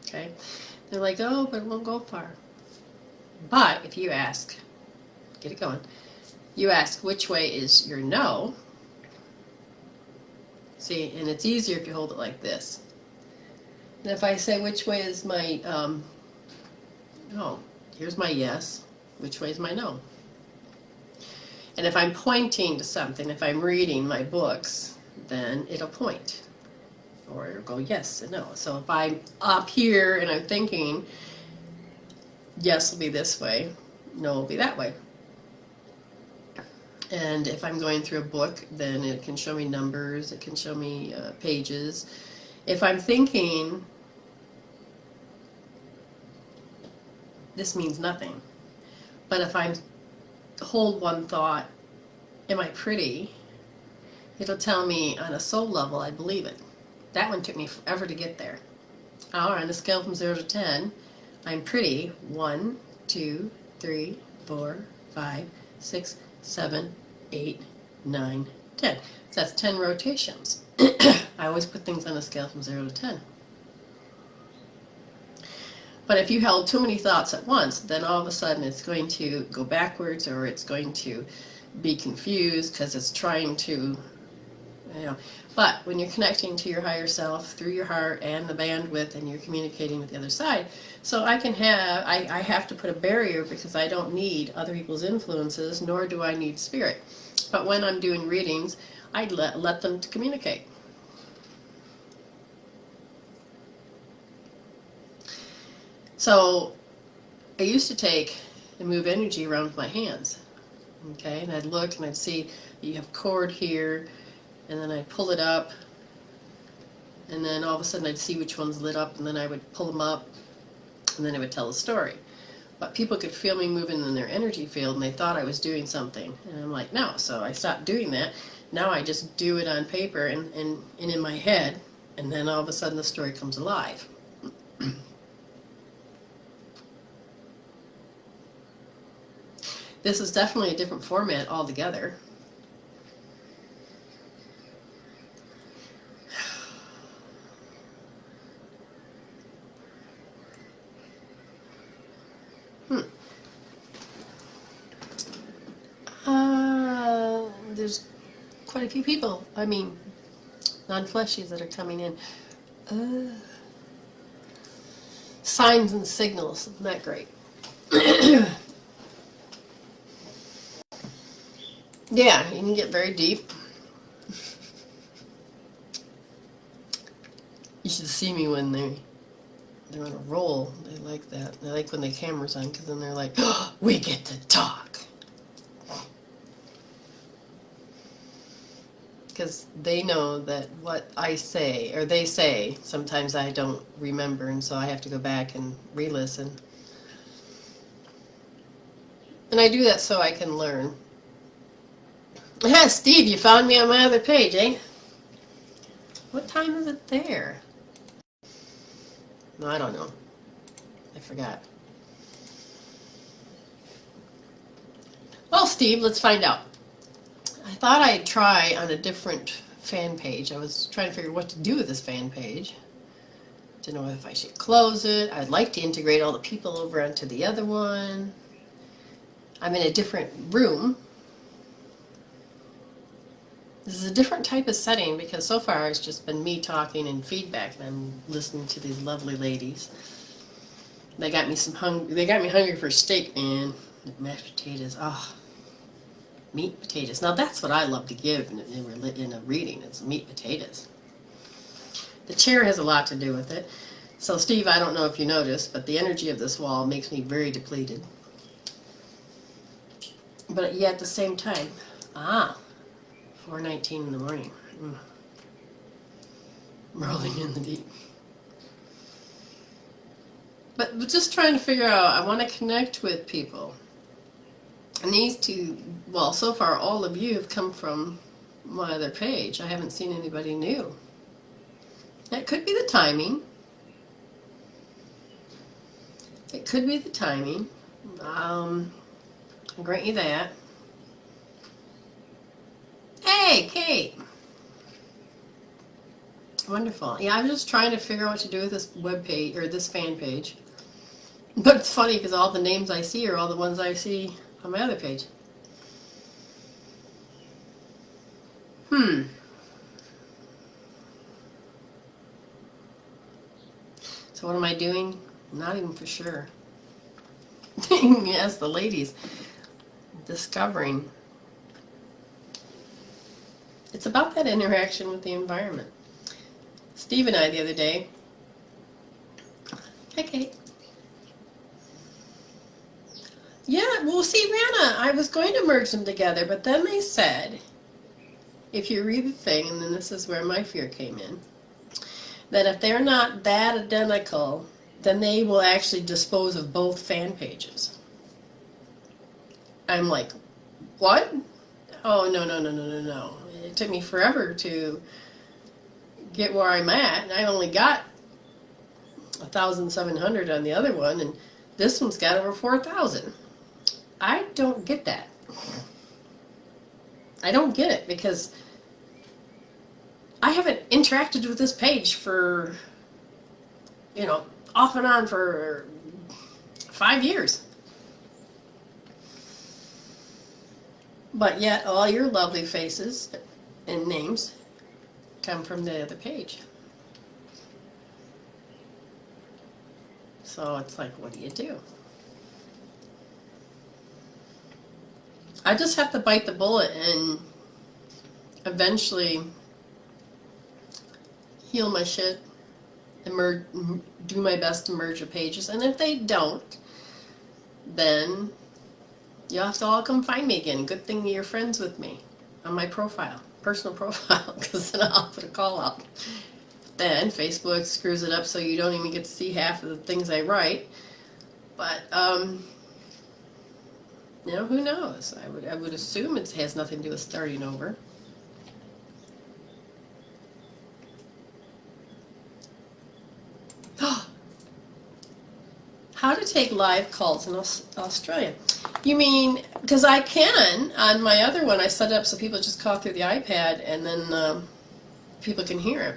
Okay? They're like, oh, but it won't go far. But if you ask, get it going, you ask which way is your no. See, and it's easier if you hold it like this. And if I say which way is my, oh, here's my yes, which way is my no? And if I'm pointing to something, if I'm reading my books, then it'll point. Or it'll go yes and no. So if I'm up here and I'm thinking, yes will be this way, no will be that way. And if I'm going through a book, then it can show me numbers, it can show me pages. If I'm thinking, this means nothing. But if I hold one thought, am I pretty? It'll tell me on a soul level, I believe it. That one took me forever to get there. On a scale from 0 to 10, I'm pretty 1, 2, 3, 4, 5, 6, 7, 8, 9, 10. So that's 10 rotations. I always put things on a scale from 0 to 10. But if you held too many thoughts at once, then all of a sudden it's going to go backwards, or it's going to be confused because it's trying to, you know. But when you're connecting to your higher self through your heart and the bandwidth, and you're communicating with the other side, so I have to put a barrier because I don't need other people's influences, nor do I need spirit. But when I'm doing readings, I let them communicate. So I used to take and move energy around with my hands. Okay, and I'd look and I'd see you have cord here, and then I'd pull it up, and then all of a sudden I'd see which one's lit up, and then I would pull them up, and then I would tell a story. But people could feel me moving in their energy field, and they thought I was doing something. And I'm like, no. So I stopped doing that. Now I just do it on paper and in my head, and then all of a sudden the story comes alive. This is definitely a different format altogether. There's quite a few people, I mean, non-fleshies that are coming in. Signs and signals, isn't that great? Yeah, you can get very deep. You should see me when they're on a roll. They like that. They like when the camera's on, because then they're like, oh, we get to talk. Because they know that what I say, or they say, sometimes I don't remember, and so I have to go back and re-listen. And I do that so I can learn. Ah, Steve, you found me on my other page, eh? What time is it there? No, I don't know. I forgot. Well, Steve, let's find out. I thought I'd try on a different fan page. I was trying to figure what to do with this fan page. Didn't know if I should close it. I'd like to integrate all the people over onto the other one. I'm in a different room. This is a different type of setting because so far it's just been me talking and feedback, and I'm listening to these lovely ladies. They got me hungry for steak, man. Mashed potatoes. Oh, meat potatoes. Now that's what I love to give in a reading. It's meat potatoes. The chair has a lot to do with it. So Steve, I don't know if you noticed, but the energy of this wall makes me very depleted. But yet at the same time, 4:19 in the morning. Rolling in the deep. But just trying to figure out, I want to connect with people. And these two, well, so far all of you have come from my other page. I haven't seen anybody new. That could be the timing. It could be the timing. I'll grant you that. Hey, Kate. Wonderful. Yeah, I'm just trying to figure out what to do with this web page, or this fan page. But it's funny because all the names I see are all the ones I see on my other page. So what am I doing? Not even for sure. Yes, the ladies. Discovering. It's about that interaction with the environment. Steve and I the other day. Hi, Kate. Yeah, well, see, Rana, I was going to merge them together, but then they said, if you read the thing, and then this is where my fear came in, that if they're not that identical, then they will actually dispose of both fan pages. I'm like, what? Oh, no. It took me forever to get where I'm at, and I only got 1,700 on the other one, and this one's got over 4,000. I don't get that. I don't get it, because I haven't interacted with this page for, off and on for 5 years. But yet all your lovely faces and names come from the other page. So it's like, what do you do? I just have to bite the bullet and eventually heal my shit and do my best to merge the pages. And if they don't, then you'll have to all come find me again. Good thing you're friends with me on my profile, personal profile, because then I'll put a call out. Then Facebook screws it up so you don't even get to see half of the things I write. But who knows? I would assume it has nothing to do with starting over. How to take live calls in Australia? You mean, because I can, on my other one, I set it up so people just call through the iPad and then people can hear it.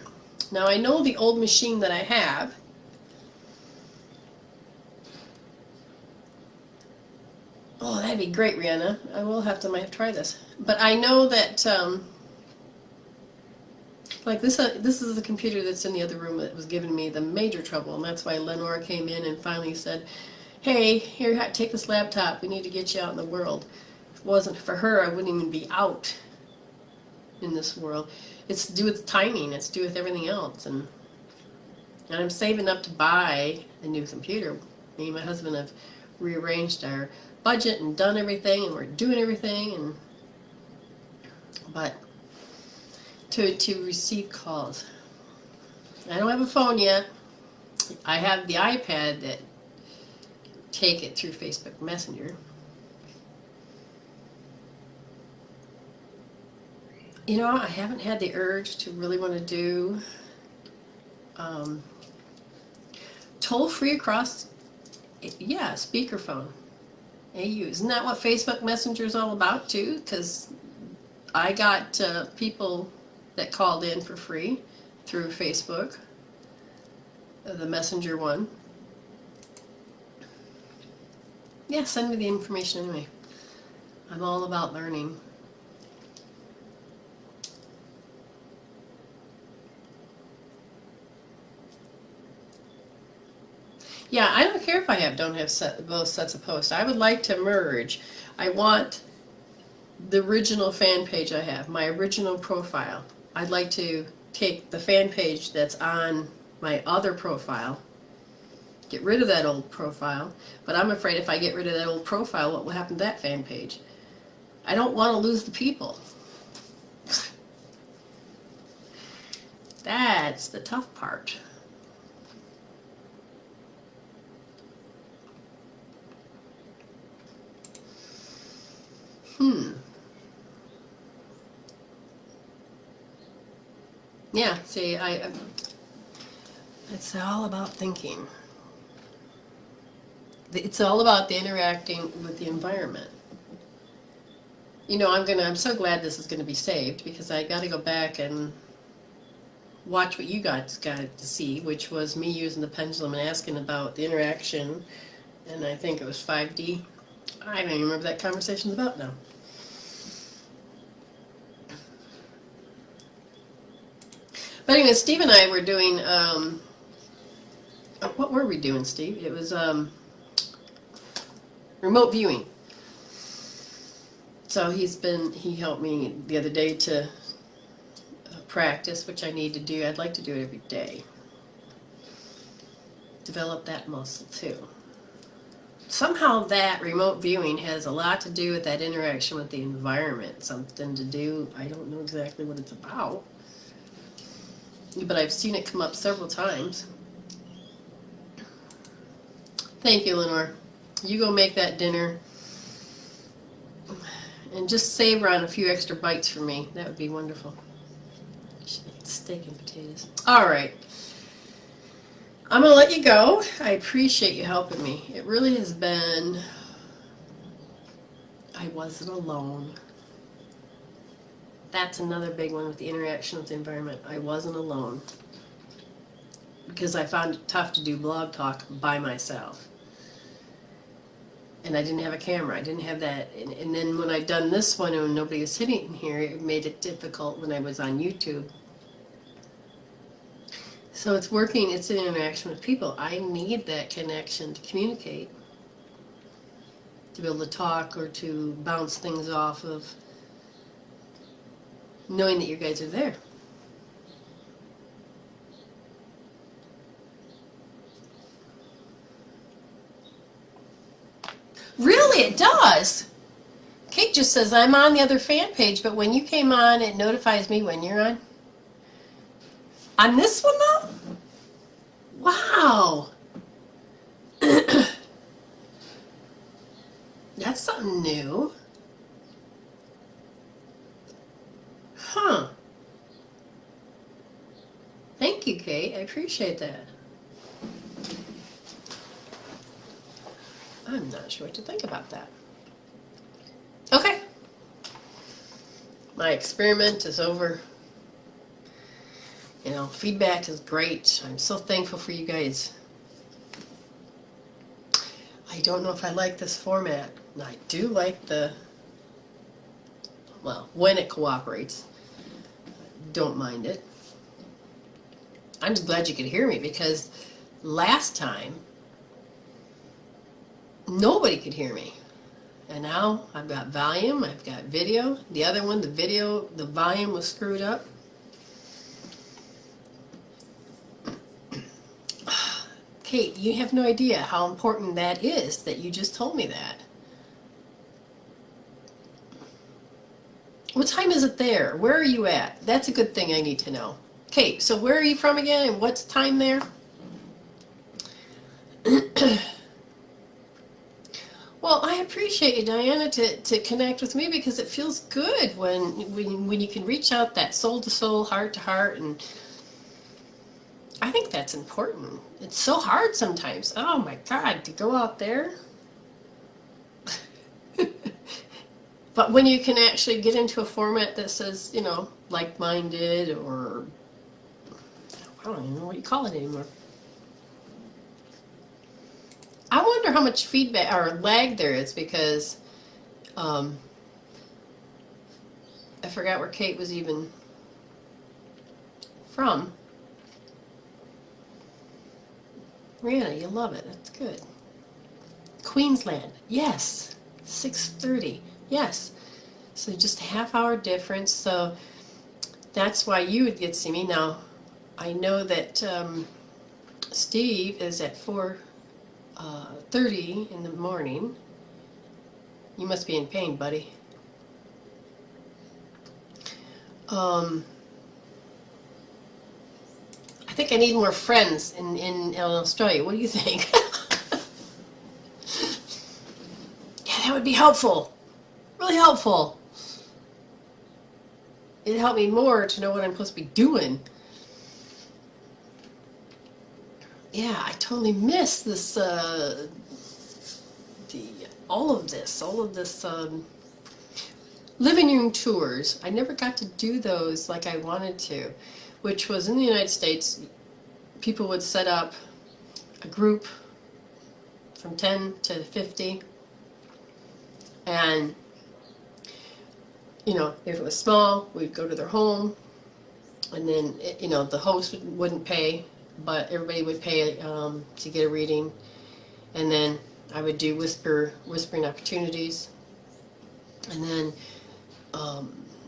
Now I know the old machine that I have, oh, that'd be great, Rihanna. I might have to try this. But I know that, like this is the computer that's in the other room that was giving me the major trouble, and that's why Lenore came in and finally said, hey, here, take this laptop. We need to get you out in the world. If it wasn't for her, I wouldn't even be out in this world. It's to do with timing. It's to do with everything else. And I'm saving up to buy a new computer. Me and my husband have rearranged our budget and done everything, and we're doing everything. But to receive calls, I don't have a phone yet. I have the iPad that take it through Facebook Messenger. I haven't had the urge to really want to do toll free across, speakerphone. AU. Isn't that what Facebook Messenger is all about too? Because I got people that called in for free through Facebook, the Messenger one. Yeah, send me the information anyway. I'm all about learning. Yeah, I don't care if I don't have both sets of posts. I would like to merge. I want the original fan page I have, my original profile. I'd like to take the fan page that's on my other profile, get rid of that old profile, but I'm afraid if I get rid of that old profile, what will happen to that fan page? I don't want to lose the people. That's the tough part. Yeah, see, it's all about thinking. It's all about the interacting with the environment. I'm so glad this is gonna be saved, because I gotta go back and watch what you guys got to see, which was me using the pendulum and asking about the interaction, and I think it was 5D. I don't even remember that conversation's about now. But anyway, Steve and I were doing, what were we doing, Steve? It was remote viewing. So he helped me the other day to practice, which I need to do. I'd like to do it every day. Develop that muscle too. Somehow that remote viewing has a lot to do with that interaction with the environment. Something to do, I don't know exactly what it's about, but I've seen it come up several times. Thank you, Lenore. You go make that dinner and just savor on a few extra bites for me. That would be wonderful. Steak and potatoes. All right. I'm going to let you go. I appreciate you helping me. It really has been I wasn't alone. That's another big one with the interaction with the environment. I wasn't alone. Because I found it tough to do blog talk by myself. And I didn't have a camera. I didn't have that. And then when I'd done this one and nobody was sitting here, it made it difficult when I was on YouTube. So it's working. It's an interaction with people. I need that connection to communicate. To be able to talk or to bounce things off of knowing that you guys are there. Really, it does. Kate just says, I'm on the other fan page, but when you came on, it notifies me when you're on. On this one, though? Wow. That's something new. Huh. Thank you, Kate. I appreciate that. I'm not sure what to think about that. Okay. My experiment is over. You know, feedback is great. I'm so thankful for you guys. I don't know if I like this format. I do like the, well, when it cooperates. Don't mind it. I'm just glad you could hear me because last time nobody could hear me. And now I've got volume, I've got video. The other one, the volume was screwed up. Kate, you have no idea how important that is that you just told me that. What time is it there? Where are you at? That's a good thing I need to know. Kate, so where are you from again and what's time there? Well, I appreciate you, Diana, to connect with me because it feels good when you can reach out that soul to soul, heart to heart, and I think that's important. It's so hard sometimes. Oh my God, to go out there. But when you can actually get into a format that says, you know, like-minded or I don't even know what you call it anymore. I wonder how much feedback or lag there is because I forgot where Kate was even from. Rihanna, you love it. That's good. Queensland. Yes. 6:30. Yes. So just a half-hour difference. So that's why you would get to see me. Now, I know that Steve is at 4:30 in the morning. You must be in pain, buddy. I think I need more friends in Australia. What do you think? Yeah, that would be helpful. Really helpful. It'd help me more to know what I'm supposed to be doing. Yeah, I totally missed this, all of this living room tours. I never got to do those like I wanted to, which was in the United States. People would set up a group from 10 to 50, and you know, if it was small, we'd go to their home, and then you know, the host wouldn't pay, but everybody would pay to get a reading, and then I would do whispering opportunities, and then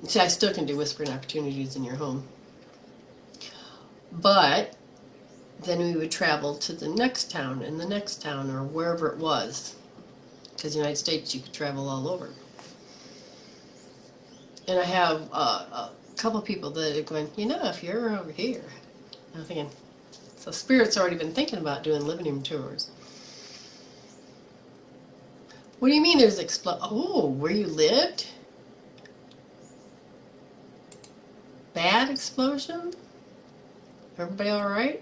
see, I still can do whispering opportunities in your home, but then we would travel to the next town and the next town or wherever it was, because in the United States you could travel all over. And I have a couple people that are going, you know, if you're over here, I'm thinking, so Spirit's already been thinking about doing living room tours. What do you mean there's oh, where you lived? Bad explosion? Everybody all right?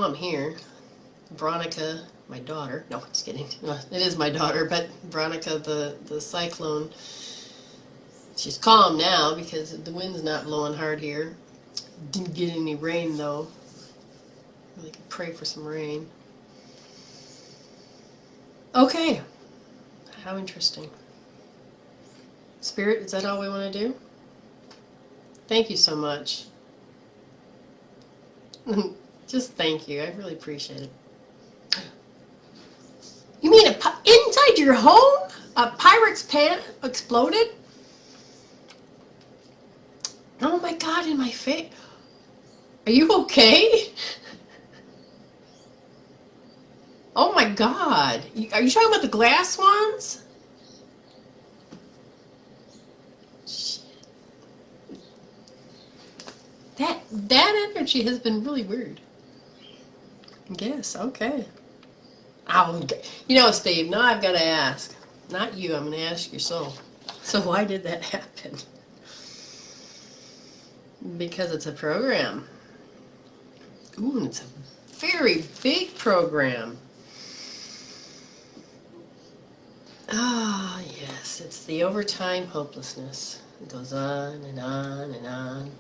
calm here. Veronica, my daughter, no, just kidding. It is my daughter, but Veronica, the cyclone, she's calm now because the wind's not blowing hard here. Didn't get any rain though. Really could pray for some rain. Okay. How interesting. Spirit, is that all we want to do? Thank you so much. Just thank you. I really appreciate it. You mean inside your home? A Pyrex pan exploded? Oh my God, in my face. Are you okay? Oh my God. Are you talking about the glass ones? Shit. That energy has been really weird. Yes, okay. Steve, now I've got to ask. Not you, I'm going to ask your soul. So why did that happen? Because it's a program. Ooh, and it's a very big program. Ah, yes, it's the overtime hopelessness. It goes on and on and on.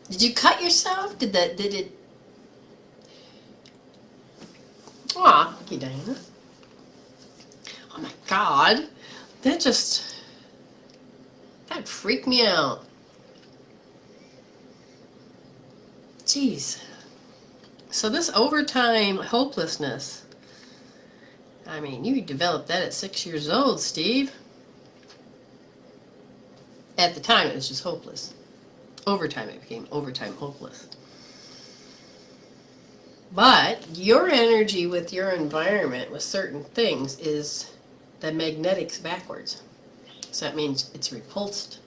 Did you cut yourself? Did it? Aw, thank you, Diana. Oh my God, that freaked me out. Jeez. So this overtime hopelessness, I mean, you developed that at 6 years old, Steve. At the time, it was just hopeless. Overtime, it became overtime hopeless. But your energy with your environment with certain things is the magnetics backwards. So that means it's repulsed.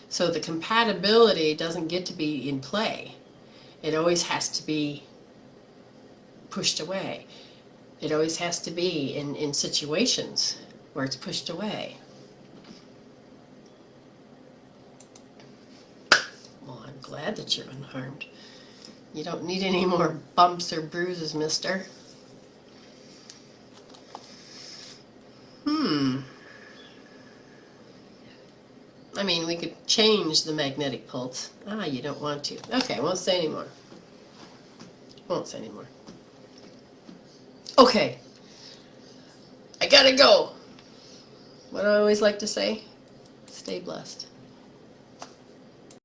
So the compatibility doesn't get to be in play. It always has to be pushed away. It always has to be in situations where it's pushed away. Well, I'm glad that you're unharmed. You don't need any more bumps or bruises, mister. I mean, we could change the magnetic pulse. You don't want to. Okay, I won't say anymore. Won't say anymore. Okay. I gotta go. What do I always like to say? Stay blessed.